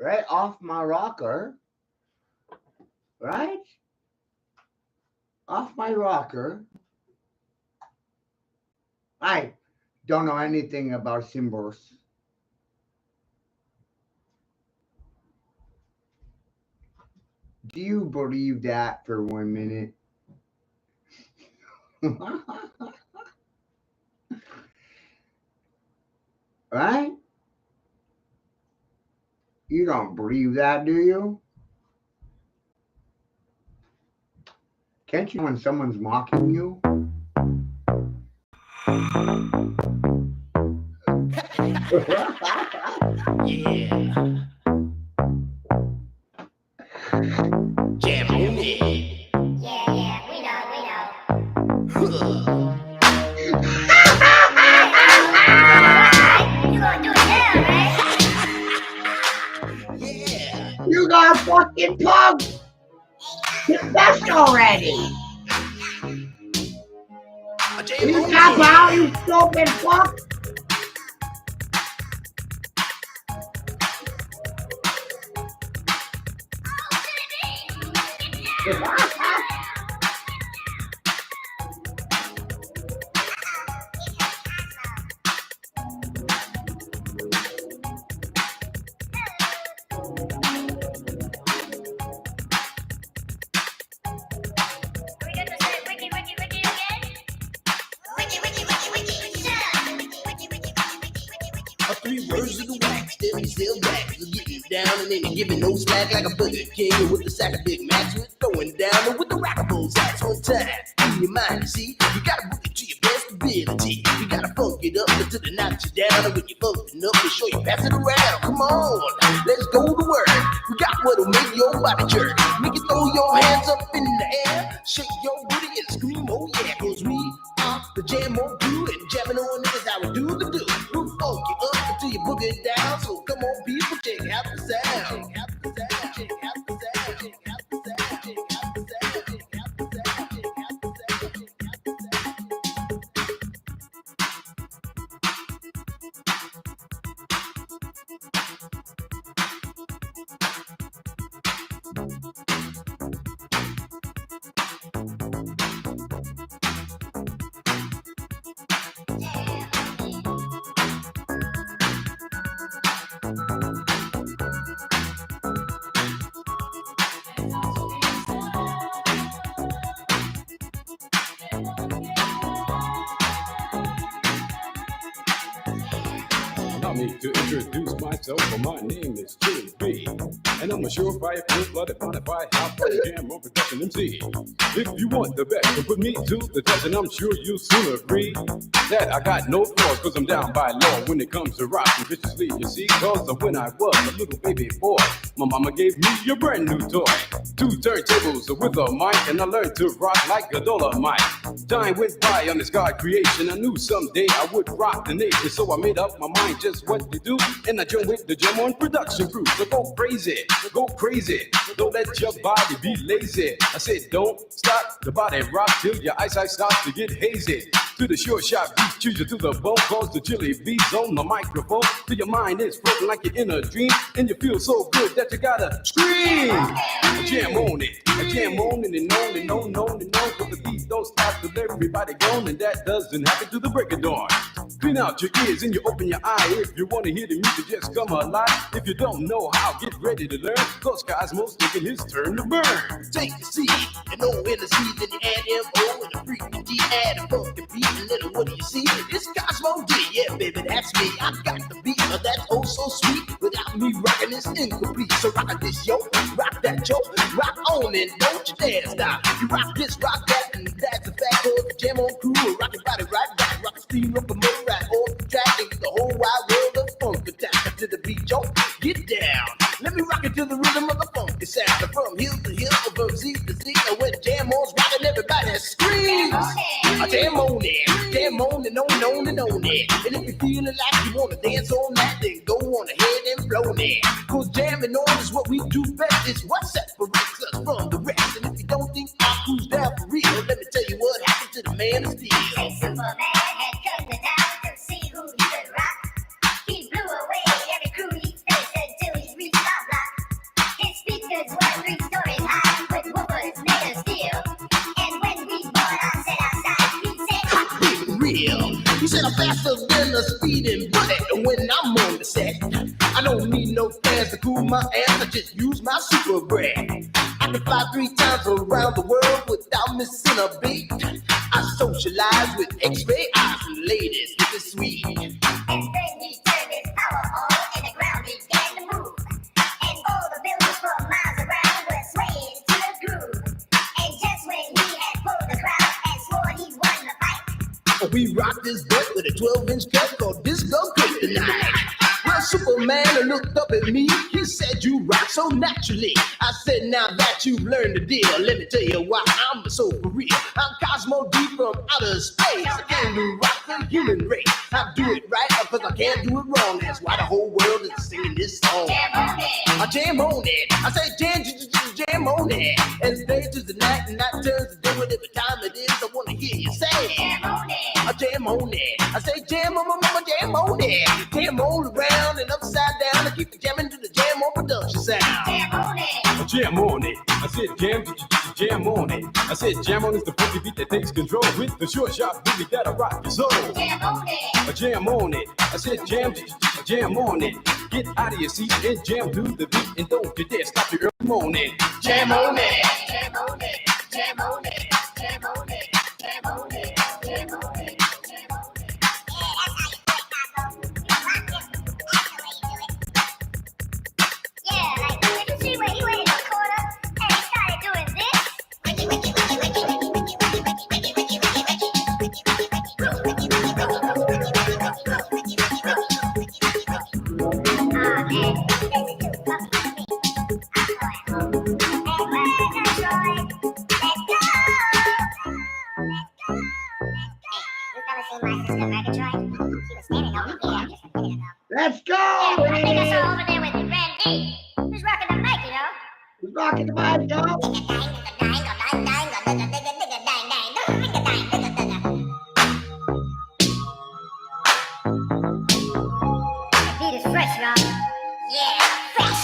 Right? Off my rocker. Right? Off my rocker. I don't know anything about symbols. Do you believe that for 1 minute? Right? You don't believe that, do you? Can't you when someone's mocking you? Yeah. Jam on it. Yeah, we know. Huh. You gonna do it now, right? Yeah. You got fucking punk! Confessed already! Jam You on tap it. out, you stupid fuck! Are we gonna say wiki again? Three words of the wax, then we still back. You're getting down and then you're giving no slack like a Burger King with the sack of Big Macs. You're throwing down and with the rockables that's on time. In your mind, you see, you gotta book it to your best ability. You gotta funk it up until they knock you down. And when you're funking up, make sure you pass it around. Come on, let's go to work. We got what'll make your body jerk. Make you throw your hands up in the air, shake your booty and scream, oh yeah, 'cause we are the jam on crew and jamming on is how we do the do. We'll funk you up until you book it down. So come on, people, check out the sound. Check out the sound. Check out the sound. Check out the sound. Check out the sound. Check out the sound. Check out the sound. Check out the sound. Allow me to introduce myself. My name is Jimmy B, and I'm a surefire, full-blooded, bonafide, hot-body jam on production MC. If you want the best, then put me to the test, and I'm sure you'll soon agree that I got no flaws, 'cause I'm down by law when it comes to rocking viciously. You see, 'cause when I was a little baby boy, my mama gave me a brand new toy, 2 turntables with a mic, and I learned to rock like a Dolomite. Time went by on this God creation. I knew someday I would rock the nation, so I made up my mind just what to do, and I joined with the Jam On production crew. So go crazy, don't let your body be lazy. I said don't stop the body rock till your eyesight starts to get hazy. To the sure shot beat, choose you to the bone, cause the chili beats on the microphone. Till your mind is floating like you're in a dream, and you feel so good that you gotta scream. Jam on it, jam on it and on and on and on, but the beat don't stop till everybody gone, and that doesn't happen till the break of dawn. Clean out your ears and you open your eye. If you want to hear the music, just come alive. If you don't know how, get ready to learn, cause Cosmo's taking his turn to burn. Take the seed, and O in the seed, then you add M-O and a freaking D, add a funky beat, and little what do you see? It's Cosmo D, yeah baby, that's me. I got the beat, that's oh so sweet. Without me rocking this incomplete. So rock this yo, rock that yo, rock on and don't you dare stop. You rock this, rock that, and that's a fact. Cause the Jam On crew will rock your body right back. Rock the steam, rock the motor right off the track, and get the whole wide world of funk attack. To the beat, yo, get down. Let me rock it to the rhythm of the funky sound. From hill to hill, from Z to Z, and when Jam On's rocking, everybody screams. Jam on it, jam on and on and on it. And if you're feeling like you wanna dance on that, then go on ahead and blow it. Cause jamming on is what we do best. It's what separates us from the rest. And if you don't think our crew's down for real, let me tell you what happened to the man of steel. Hey, Superman had cut it down to see who he could rock. faster than a speeding bullet when I'm on the set. I don't need no fans to cool my ass, I just use my super breath. I can fly 3 times around the world without missing a beat. I socialize with X-ray eyes and ladies with the sweet. And then he turned his power on and the ground began to move. And all the buildings for miles around were swaying to the groove. And just when he had pulled the crowd and swore he won the fight, We rock this butt with a 12-inch cut called Disco Kryptonite. Well, Superman looked up at me. He said, "You rock so naturally." I said, "Now that you've learned the deal, let me tell you why I'm so for real. I'm Cosmo D from outer space. I came to rock the human race. I do it right because I can't do it wrong. That's why the whole world is singing this song. jam on it. I jam on it. I say jam on it. As day turns to night and night turns to day, whatever time it is, I want to hear you say Jam on it. I jam on it. I say jam on mama, jam on it. Jam all around and upside down. I keep jamming to the jam on production sound. Jam on it. Jam on it. I said jam on it. I said jam on is the funky beat that takes control with the short sharp booty that'll rock your soul. Jam on it. Jam on it. I said jam on it. Get out of your seat and jam to the beat and don't you dare stop your early morning. Jam on it. Jam on it. Jam on it. Jam on it. Jam on it. Jam on it. Yeah, like, did you see where he went in the corner and he started doing this? And this is too tough for me. I'm going home. And we're gonna try. Let's go! Hey, you fellas seen my sister Murgatroyd? She was standing over here just a minute ago. Let's go! Yeah, I think I saw her over there with Randy. Who's rocking the mic, you know? Who's rocking the mic, yo? The beat is fresh, Rob. Yeah, fresh.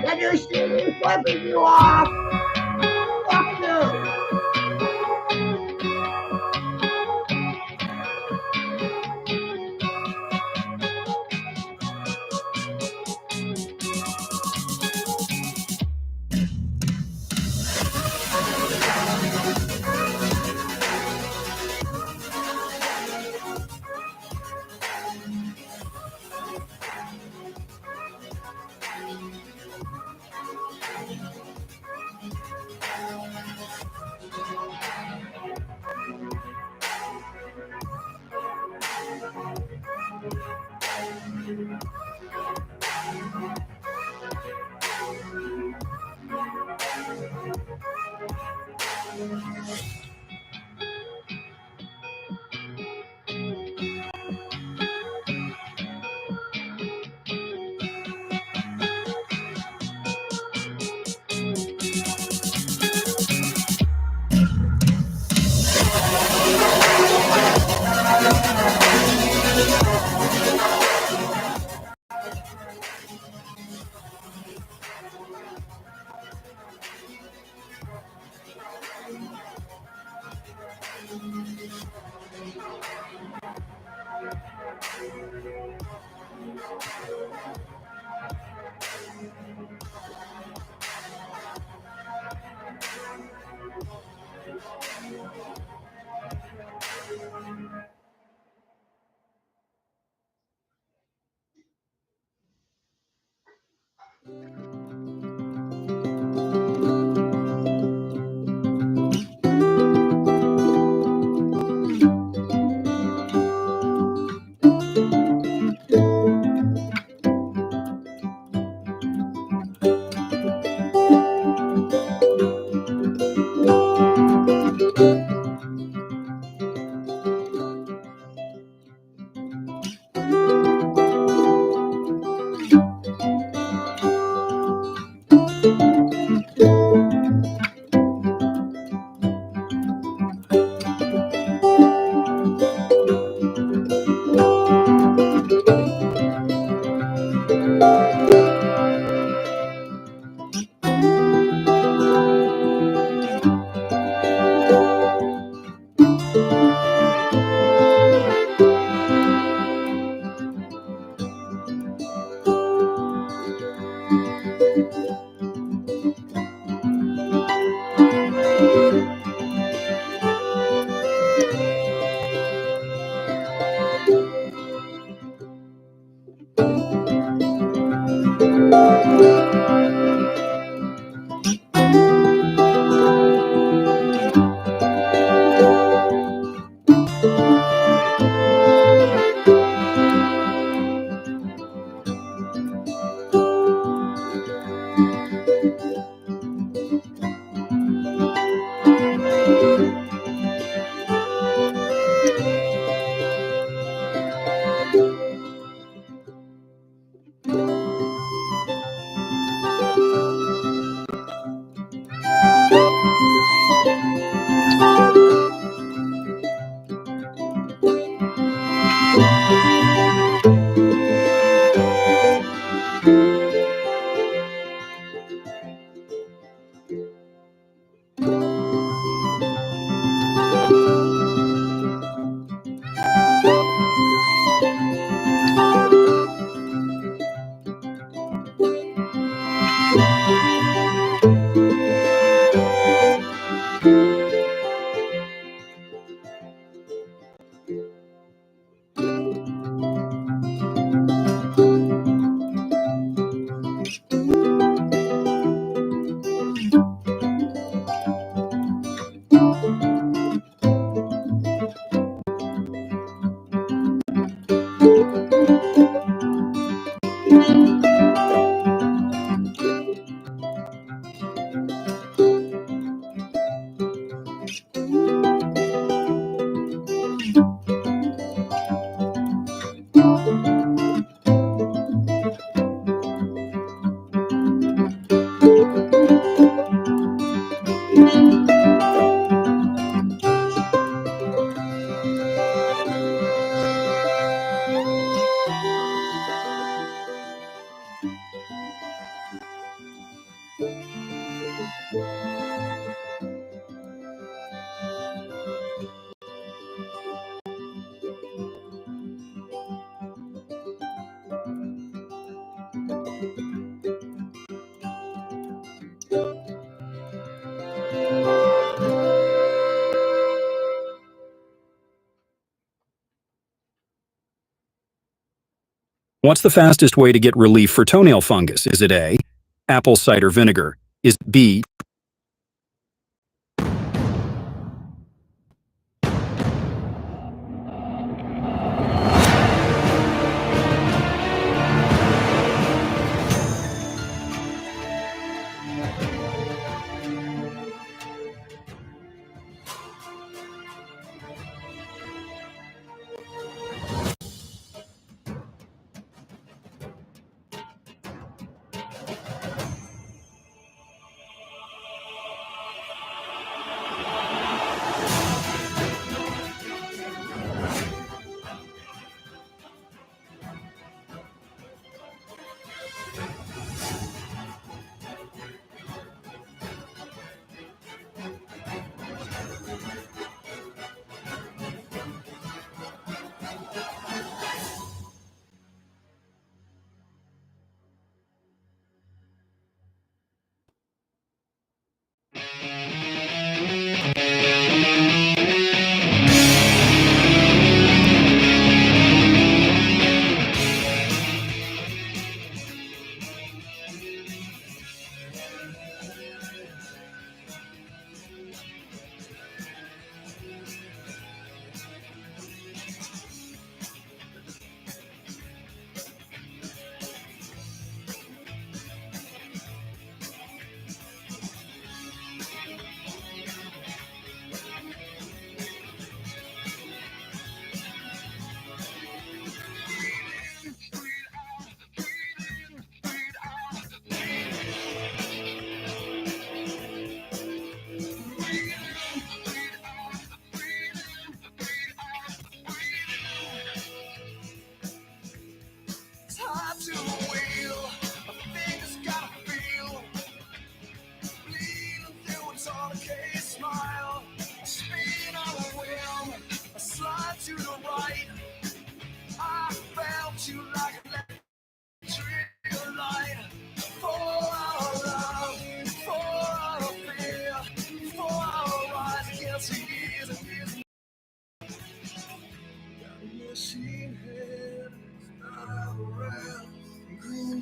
Can you see me flipping you off? Fuck you! What's the fastest way to get relief for toenail fungus? Is it A, apple cider vinegar? Is it B,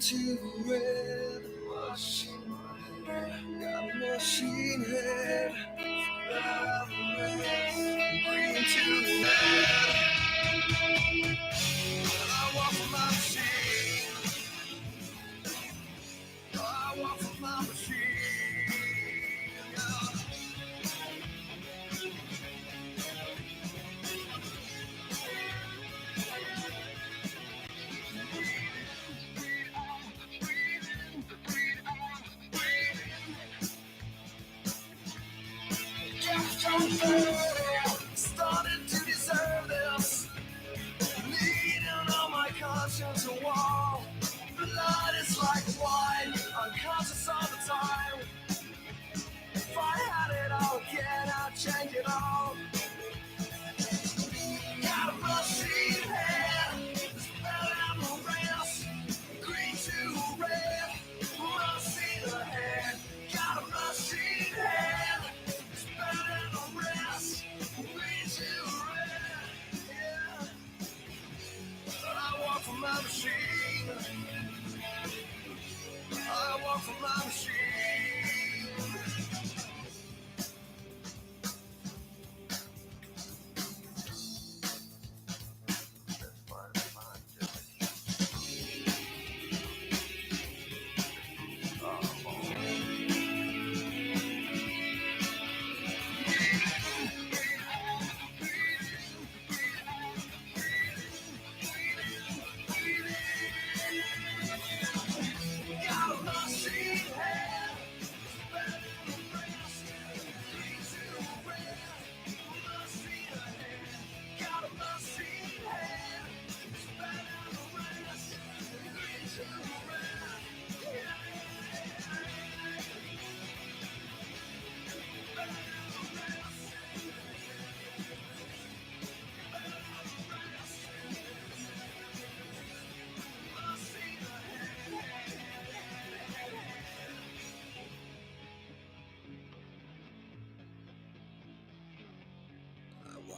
to red. Got a machine head. Green to red. I walk for my machine. I walk for my machine. Started to deserve this. Leaning on my conscience a wall. Blood is like wine, unconscious all the time. If I had it all again, I'd change it all. Got a machine head, it's better than the rest. Green to red, machine ahead. Got a machine head, it's better than the rest. Green to red, yeah. I walk for my machine. I walk for my machine.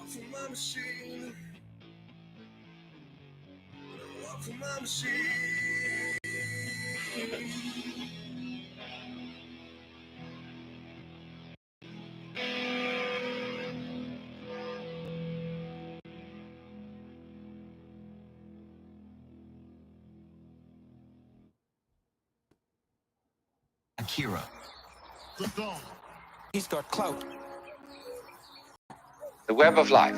For my machine, I walk for my machine. Akira. He's got clout. The web of life.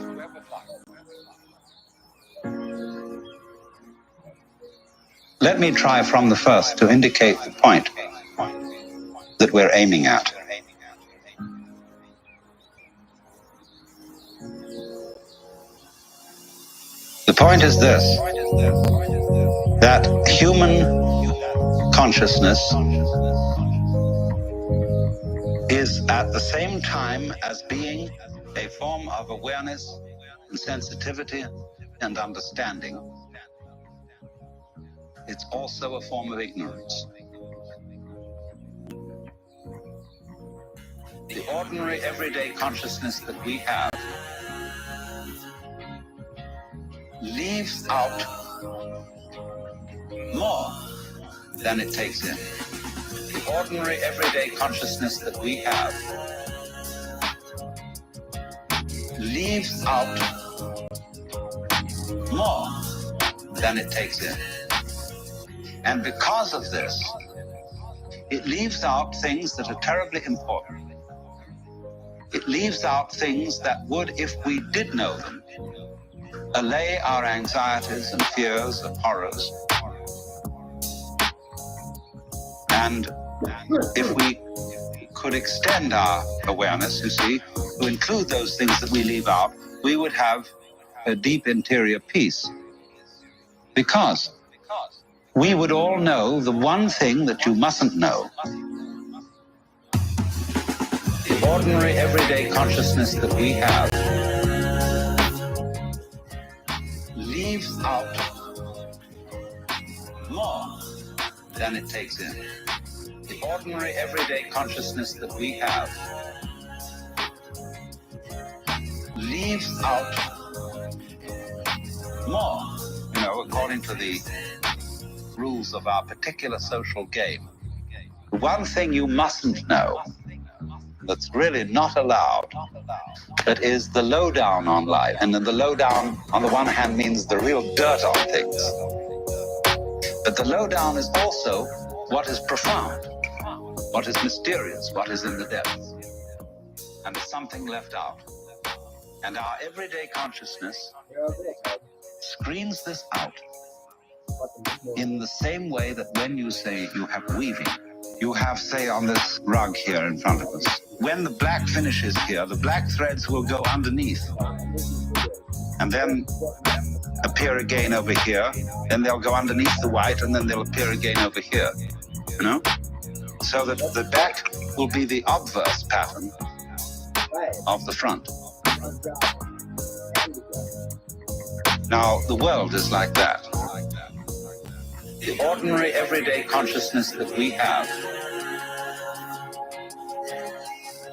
Let me try from the first to indicate the point that we're aiming at. The point is this, that human consciousness is at the same time as being a form of awareness and sensitivity and understanding, it's also a form of ignorance. The ordinary everyday consciousness that we have leaves out more than it takes in. The ordinary everyday consciousness that we have leaves out more than it takes in. And because of this, it leaves out things that are terribly important. It leaves out things that would, if we did know them, allay our anxieties and fears and horrors. And if we could extend our awareness, you see, to include those things that we leave out, we would have a deep interior peace. Because we would all know the one thing that you mustn't know. The ordinary everyday consciousness that we have leaves out more than it takes in. The ordinary everyday consciousness that we have leaves out more, according to the rules of our particular social game. One thing you mustn't know, that's really not allowed, that is the lowdown on life. And then the lowdown, on the one hand, means the real dirt on things. But the lowdown is also what is profound, what is mysterious, what is in the depths. And there's something left out. And our everyday consciousness screens this out in the same way that when you say you have weaving, you have, say, on this rug here in front of us, when the black finishes here, the black threads will go underneath and then appear again over here, then they'll go underneath the white and then they'll appear again over here, you know? So that the back will be the obverse pattern of the front. Now, the world is like that. The ordinary everyday consciousness that we have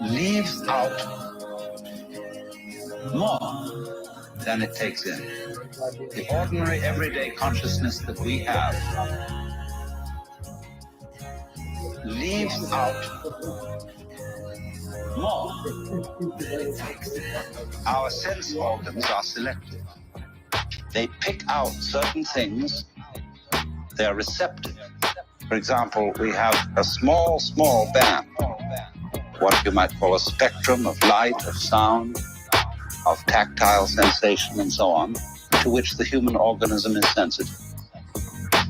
leaves out more than it takes in. The ordinary everyday consciousness that we have leaves out more. Our sense organs are selective. They pick out certain things. They are receptive. For example, we have a small band, what you might call a spectrum of light, of sound, of tactile sensation, and so on, to which the human organism is sensitive.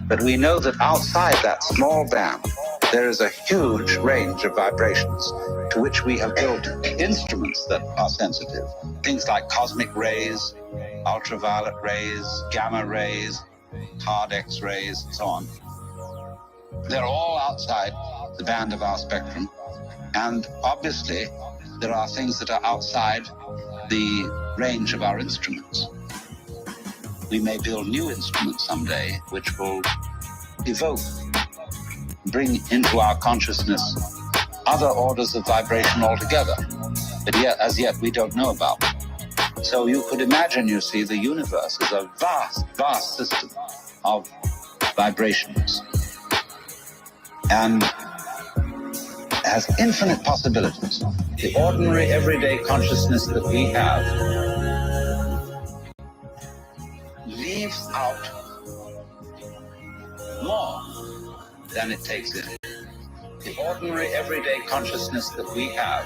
But we know that outside that small band, there is a huge range of vibrations to which we have built instruments that are sensitive. Things like cosmic rays, ultraviolet rays, gamma rays, hard X-rays, and so on. They're all outside the band of our spectrum. And obviously, there are things that are outside the range of our instruments. We may build new instruments someday which will evoke, bring into our consciousness other orders of vibration altogether, but yet, as yet, we don't know about. So you could imagine, you see, the universe is a vast system of vibrations and has infinite possibilities. The ordinary everyday consciousness that we have leaves out more than it takes in. The ordinary everyday consciousness that we have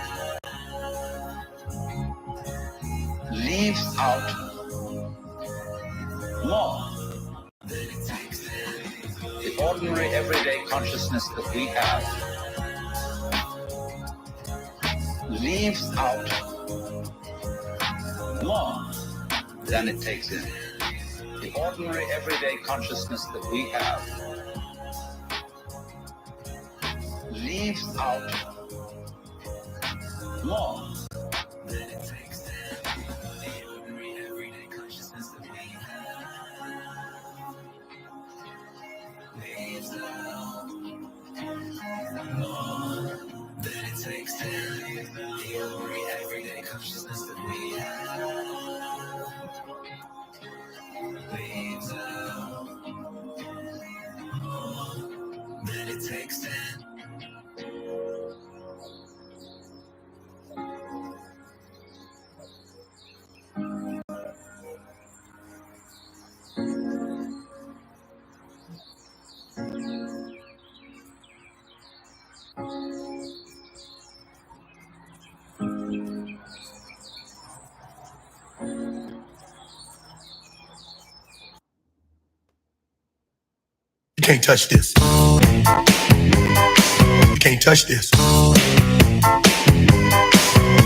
leaves out more than it takes in. The ordinary everyday consciousness that we have leaves out more than it takes in. The ordinary everyday consciousness that we have leaves out more than it takes in. The ordinary everyday consciousness that we have leaves out more than it takes in. The ordinary everyday consciousness that we have leaves out more than it takes in. You can't touch this. You can't touch this. You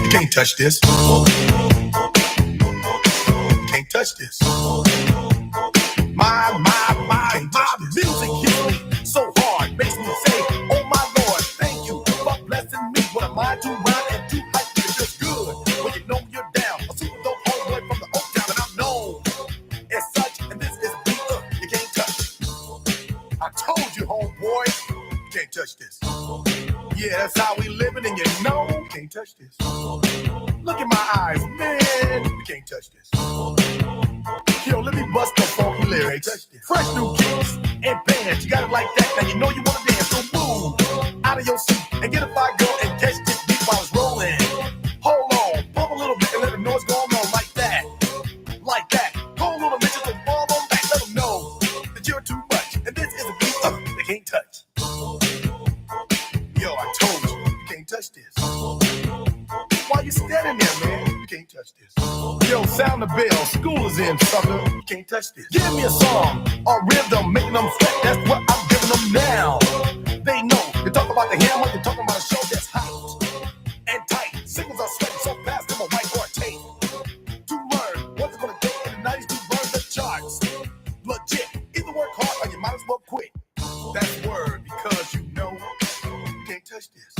can't touch this. You can't touch this. My music hits me so hard, makes me say, oh my Lord, thank you for blessing me. What am I to rhyme and to hype? It's just good when you know you're down. A super dope homeboy from the Oak Town, and I'm known as such. And this is beat you can't touch. I told you, homeboy, you can't touch this. Yeah, that's how we living, and you know you can't touch this. Look in my eyes, man, you can't touch this. Yo, let me bust the funky lyrics. Fresh new kicks and bands. dance. You got it like that. Now you know you wanna dance. So move out of your seat and get a fire girl and catch this beat while it's rolling. Hold on, pump a little bit and let the noise go on like that. Like that. Go a little bit just to fall on back. Let them know that you're too much. And this is a beat they can't touch. Yo, I told you, you can't touch this. Why you standing there, man? You can't touch this. Yo, sound the bell. School is in, sucker. You can't touch this. Give me a song or rhythm, making them sweat. That's what I'm giving them now. They know. You talk about the hammer, you're talking about a show that's hot and tight. Signals are sweating so fast, I'm a whiteboard tape. To learn what's it gonna take in the 90s to burn the charts. Legit. Either work hard or you might as well quit. That's word because you know you can't touch this.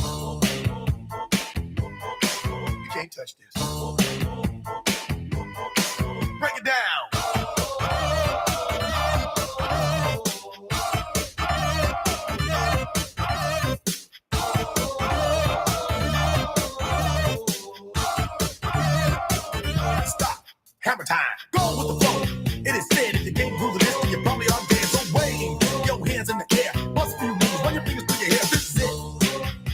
You can't touch this. Break it down. Stop. Hammer time. Go with the flow. It is said if you can't groove this, then you probably are dead. So wave your hands in the air. Bust a few moves. Run your fingers through your hair. This is it.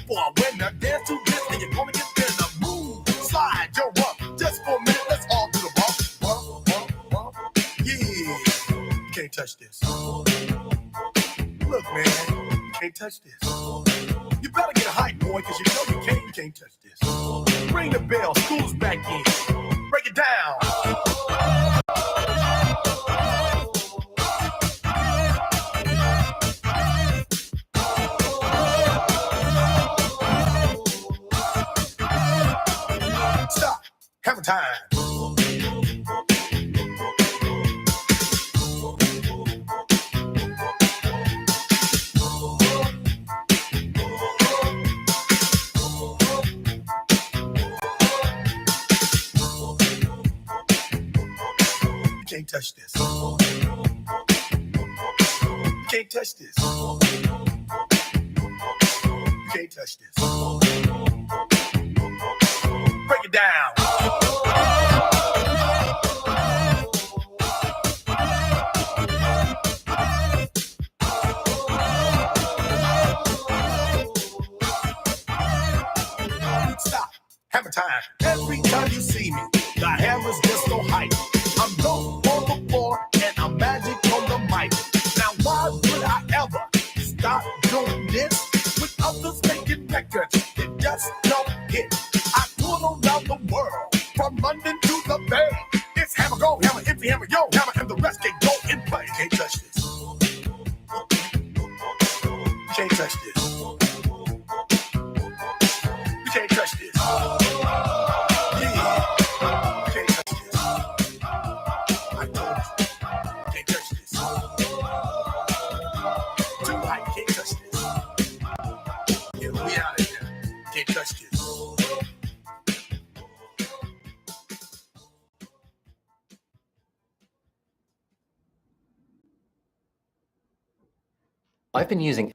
For a winner, dance to this, and you're gonna get there. Now move, slide, jump up. Just for a minute, let's all do the bump. Bump, bump, bump. Yeah. You can't touch this. Look, man, you can't touch this. You better get a hype, boy, because you know you can't touch this. Ring the bell, school's back in. Break it down. Stop. Hammer time. You can't touch this. You can't touch this. You can't touch this. Break it down. Stop. Hammer time. Every time you see me, the hammer's just so hype. I'm dope on the floor and I'm magic on the mic. Now why would I ever stop doing this with others making records that just don't hit? I tour around the world from London to the Bay. It's hammer, go hammer, empty hammer, yo hammer, and the rest can go in play. You can't touch this. You can't touch this. You can't touch this. Touch this. I've been using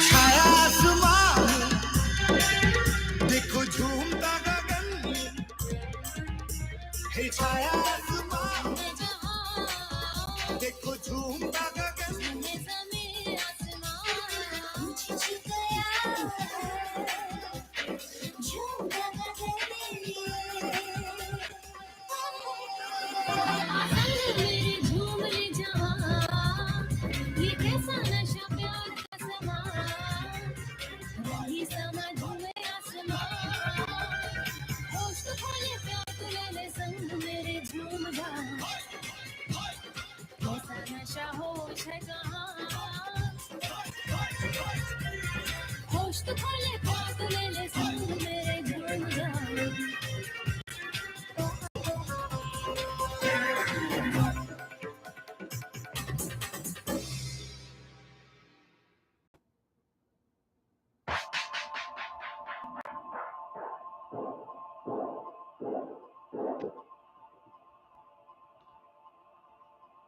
छाया आसमान देखो झूमता गगन हे छाया आसमान देखो झूमता गगन झूम गया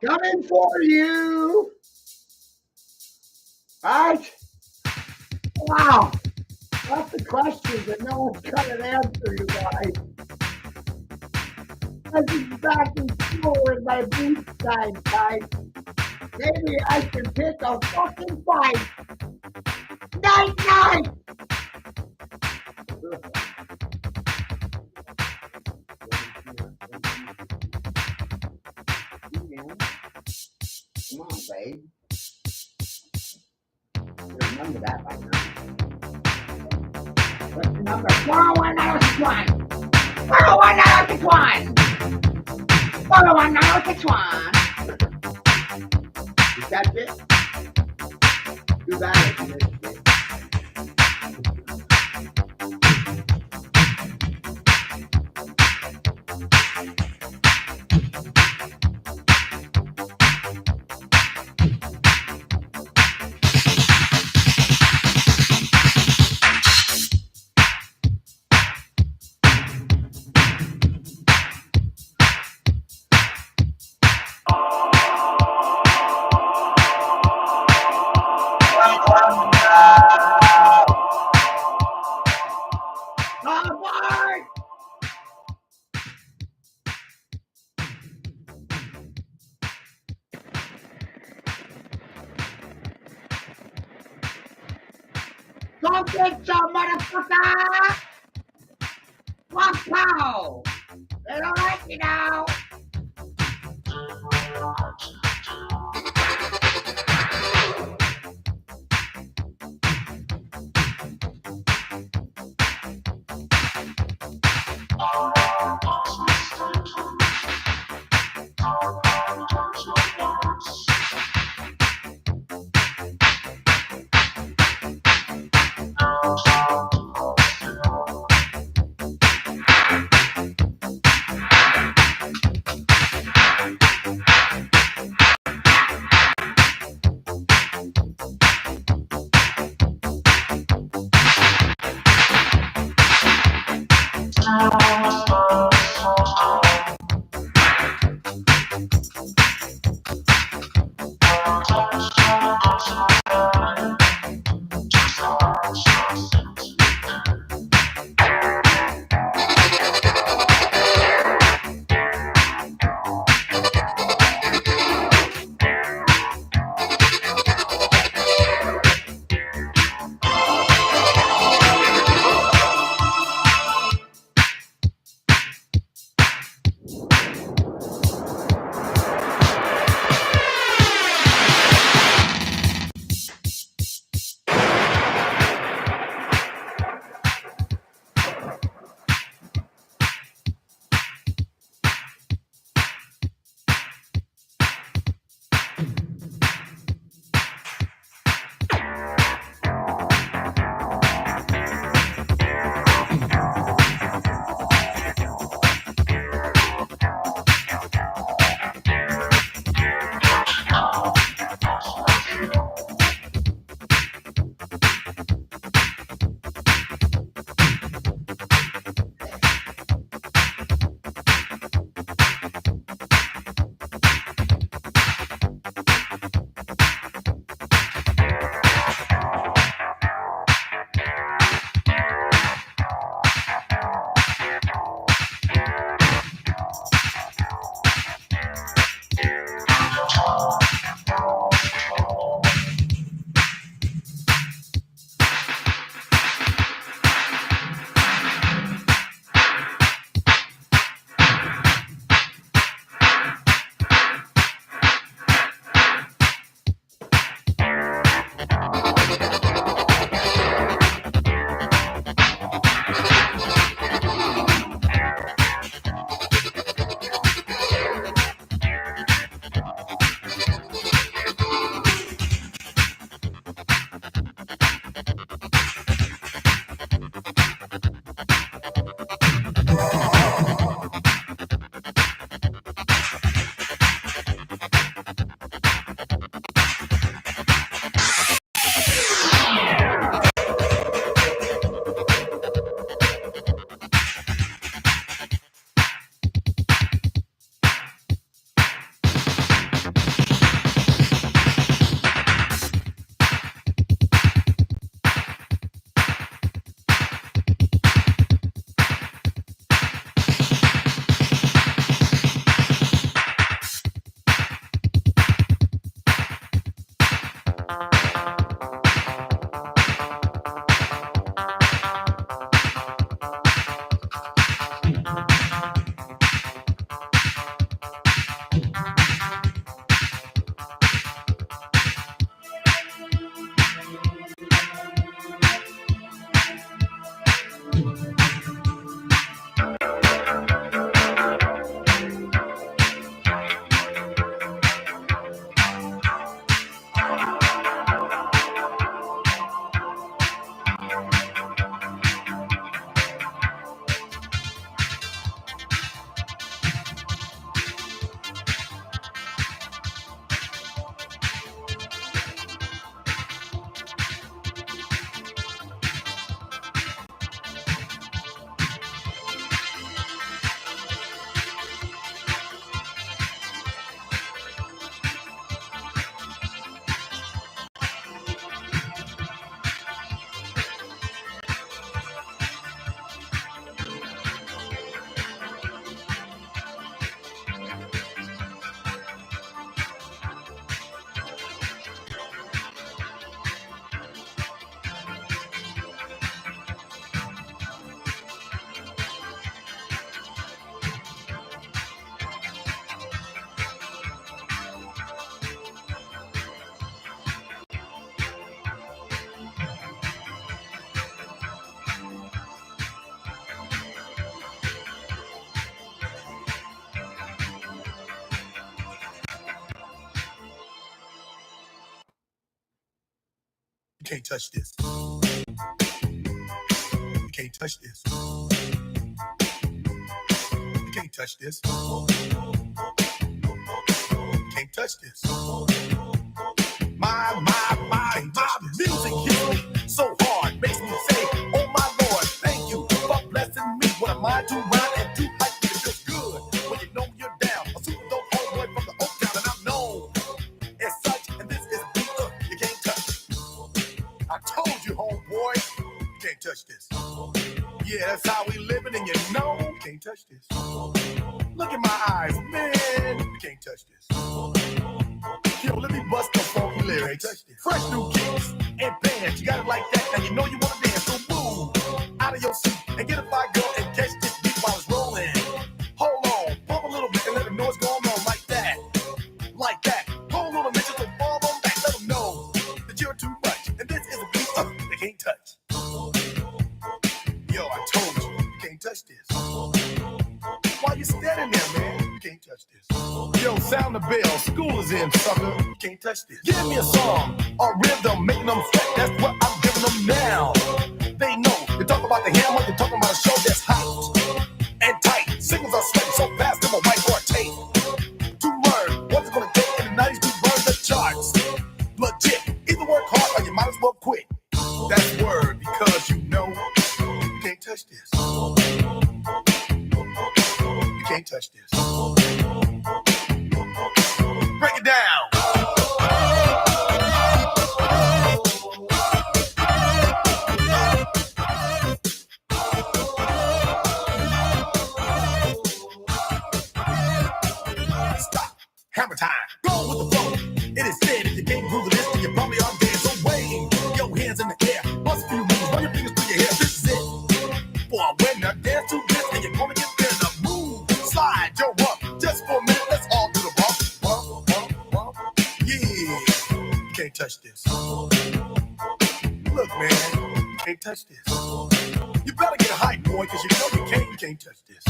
Coming for you. Right? Wow. Lots of questions that no one's got an answer, you guys. I was back in school with my boots tied tight. Maybe I can pick a fucking fight. Night, night! Come on, babe. Remember that by now. What's the number? 401-961. 401-961. 401-961. Is that it? Too bad if you missed it. Go get some, motherfucker! Walk pow! They don't like you now! can't touch this. You can't touch this. You can't touch this. You can't touch this. My music hits me so hard, makes me say, oh my Lord, thank you for blessing me. What am I to rhyme and to hype? It feels good when you know you're down. A super dope homeboy from the Oak Town, and I'm known as such. And this is a beat you can't touch. I told you, homeboy, you can't touch this. Yeah, that's how we living, and you know you can't touch this. Look at my eyes, man, you can't touch this. Yo, let me bust the funky lyrics. Fresh new kicks and bands. You got it like that. Now you know you want to dance. So move out of your seat and get a fire girl and catch this beat while it's rolling. Hold on, pump a little bit and let them know what's going on like that. Like that. Hold on a minute, just fall on back. Let them know that you're too much. And this is a beat they can't touch. Yo, I told you, you can't touch this. Why you standing there, man? You can't touch this. Yo, sound the bell. School is in, sucker. You can't touch this. Give me a song, a rhythm, making them sweat. That's what I'm giving them now. They know. You talk about the hammer, you're talking about a show that's hot and tight. Signals are sweating so fast, them a white or a tape. To learn what's it gonna take in the 90s to burn the charts. Legit. Either work hard or you might as well quit. That's word, because you know you can't touch this. You can't touch this. Break it down. Stop. Hammer time. Go with the flow. It is said if you can't groove this, then you probably are dead. So wave your hands in the air. Bust a few moves. Run your fingers through your hair. This is it. For a winner, dance to this, and you're gonna get better. Move, slide, yo up. Just for a minute, let's all do the bump, bump, bump, bump. Yeah, you can't touch this. Look, man, you can't touch this. You better get hype, boy, cause you know you can't touch this.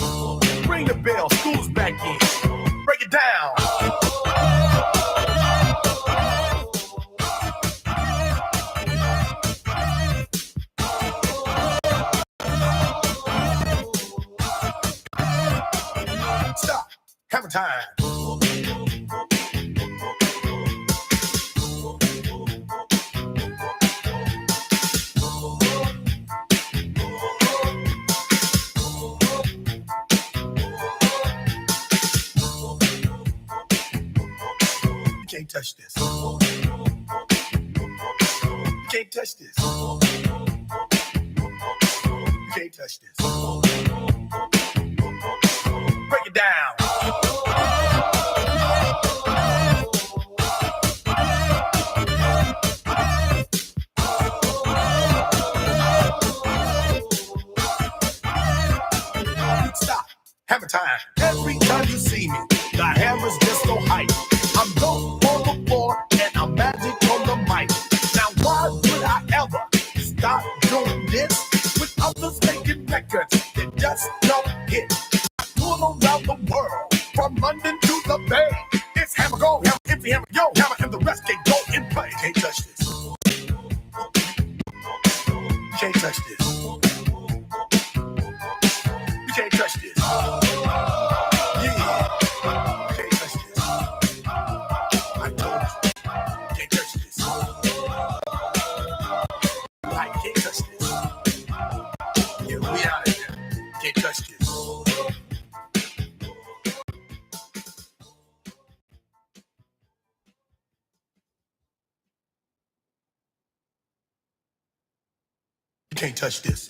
Ring the bell, school's back in. Break it down. Stop. Hammer time. You can't touch this. You can't touch this. You can't touch this. Break it down. Stop. Hammer time. Every time you see me, the hammer's just so hype. I'm dope on the floor and I'm magic on the mic. Now why would I ever stop doing this with others making records that just don't hit? I tour around the world, from London to the Bay. It's hammer go, hammer empty, hammer yo, hammer, and the rest can go and play. You can't touch this. You can't touch this. You can't touch this. Touch this. You can't touch this.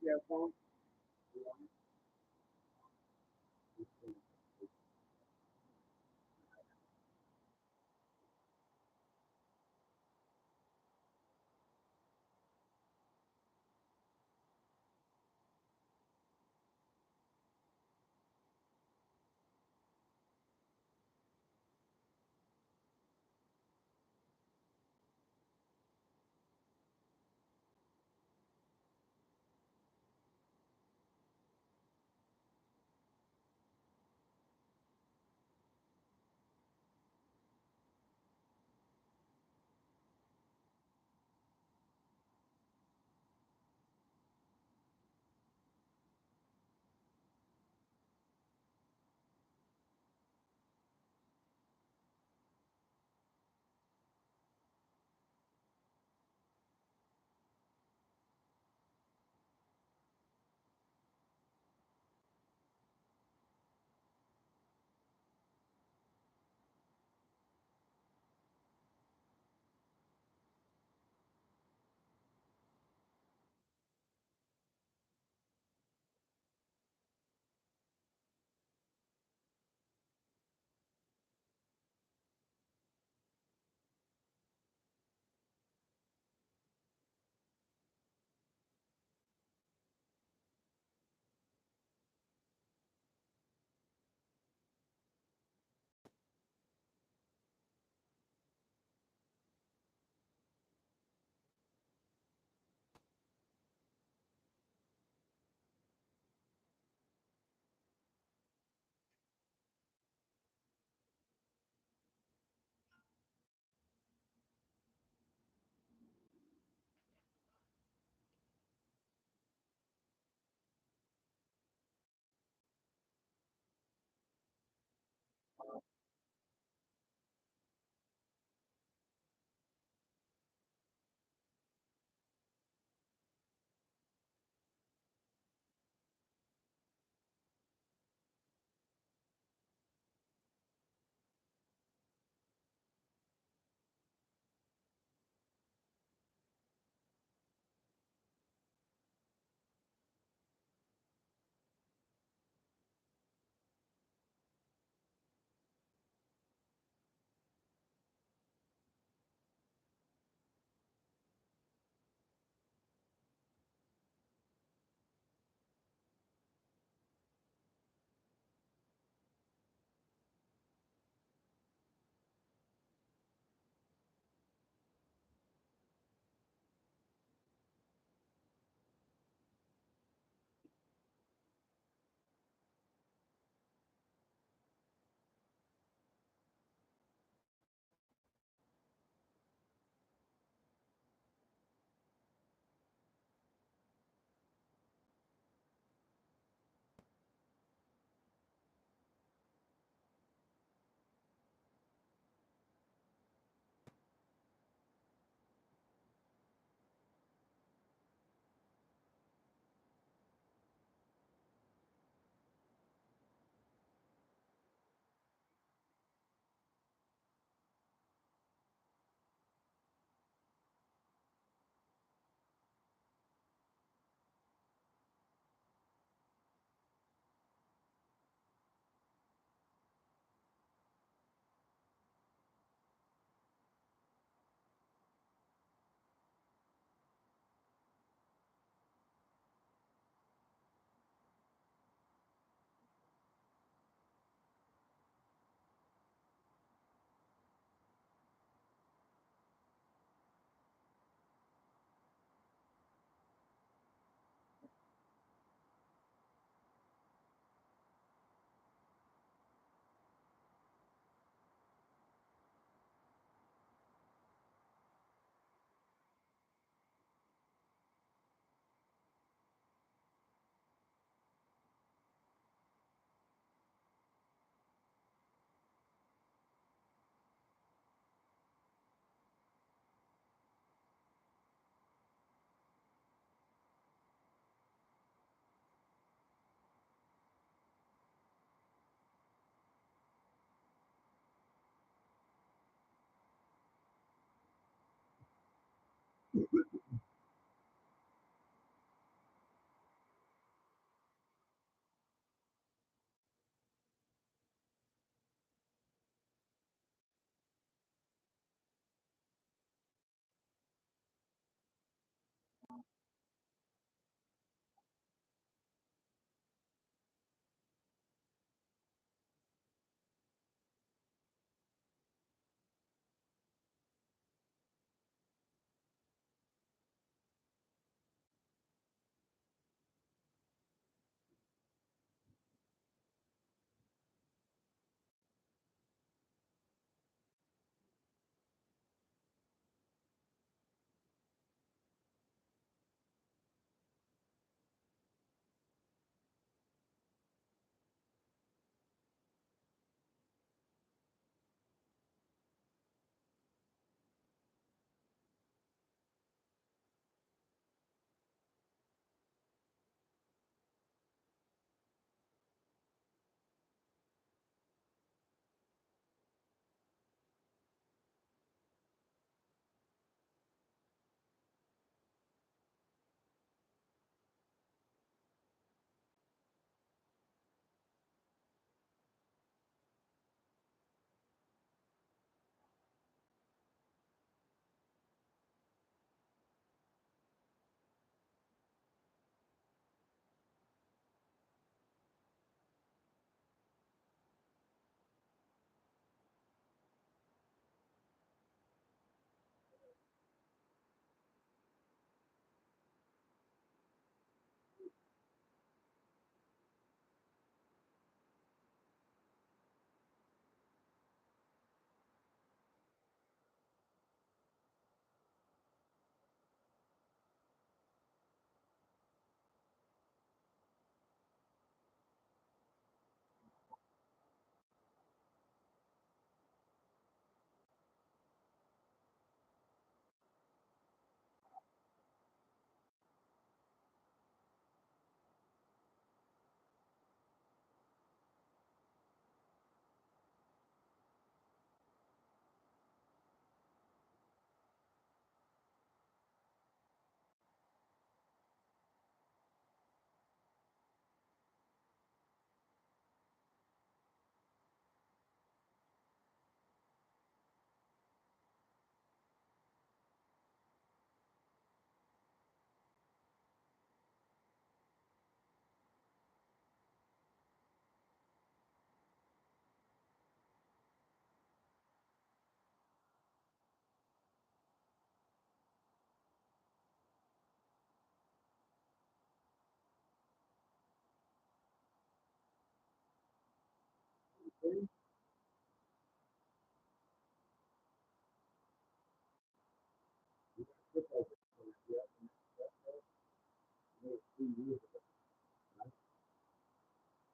Yeah, phone.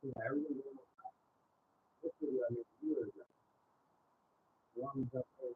Yeah, everything going on. This video I made years ago. Lungs up there.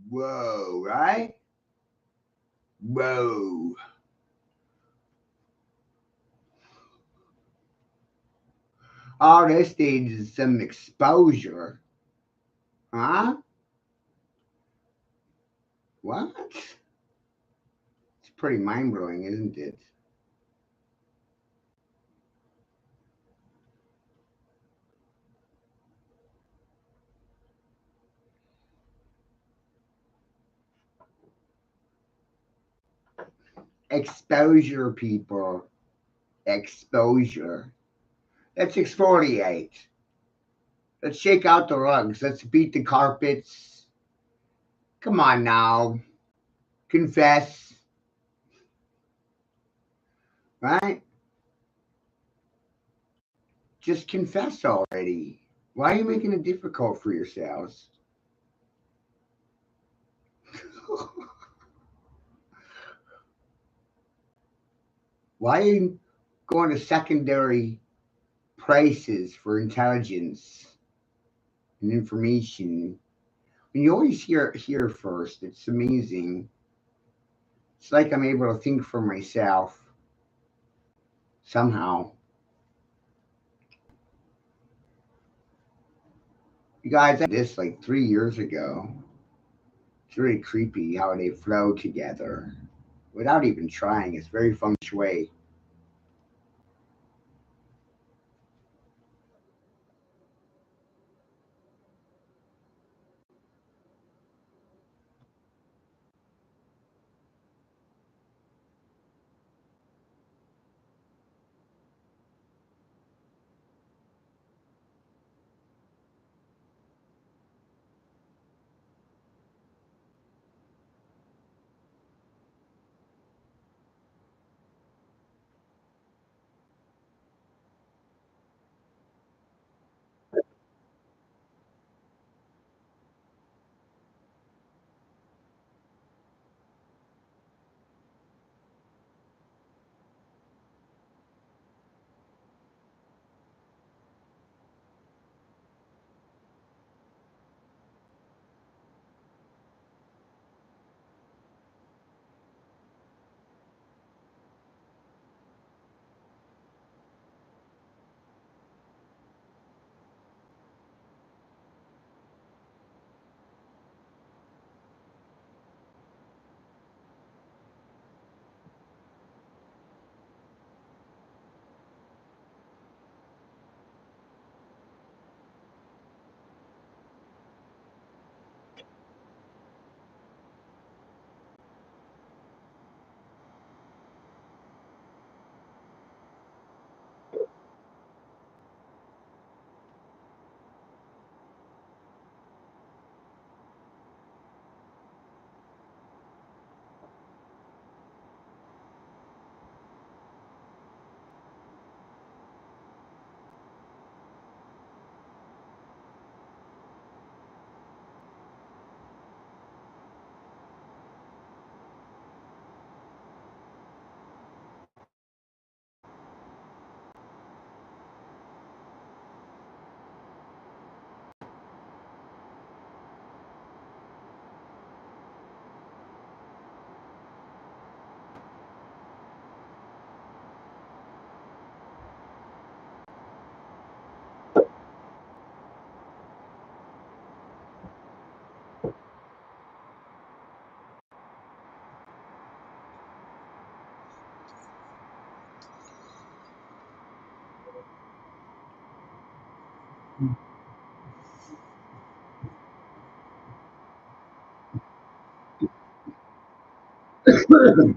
Whoa, right? Whoa. All this needs is some exposure. Huh? What? It's pretty mind blowing, isn't it? Exposure, people. Exposure. Let's exfoliate. Let's shake out the rugs. Let's beat the carpets. Come on now. Confess. Right? Just confess already. Why are you making it difficult for yourselves? Why are you going to secondary prices for intelligence and information? When you always hear first, it's amazing. It's like I'm able to think for myself somehow. You guys, I did this like 3 years ago. It's really creepy how they flow together without even trying. It's very feng shui. 3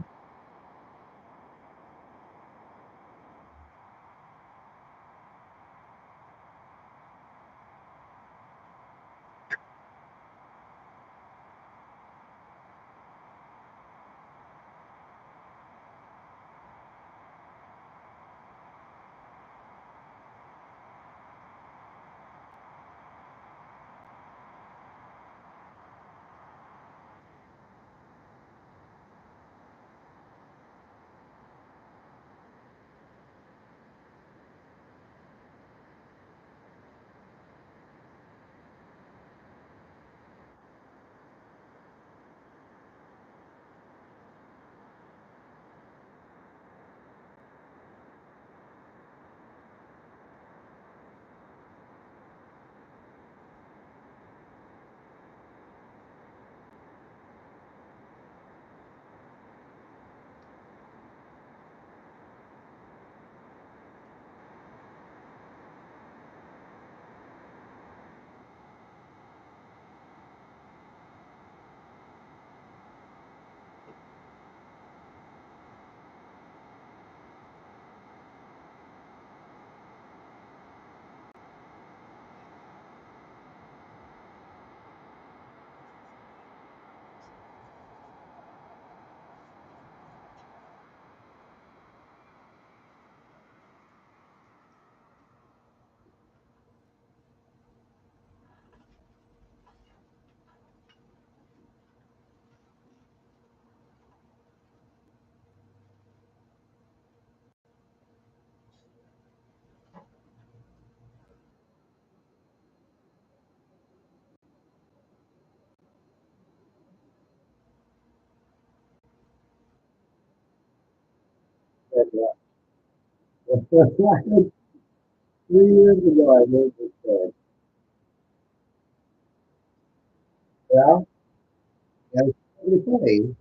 years ago, I made this bed. Well, that's pretty funny.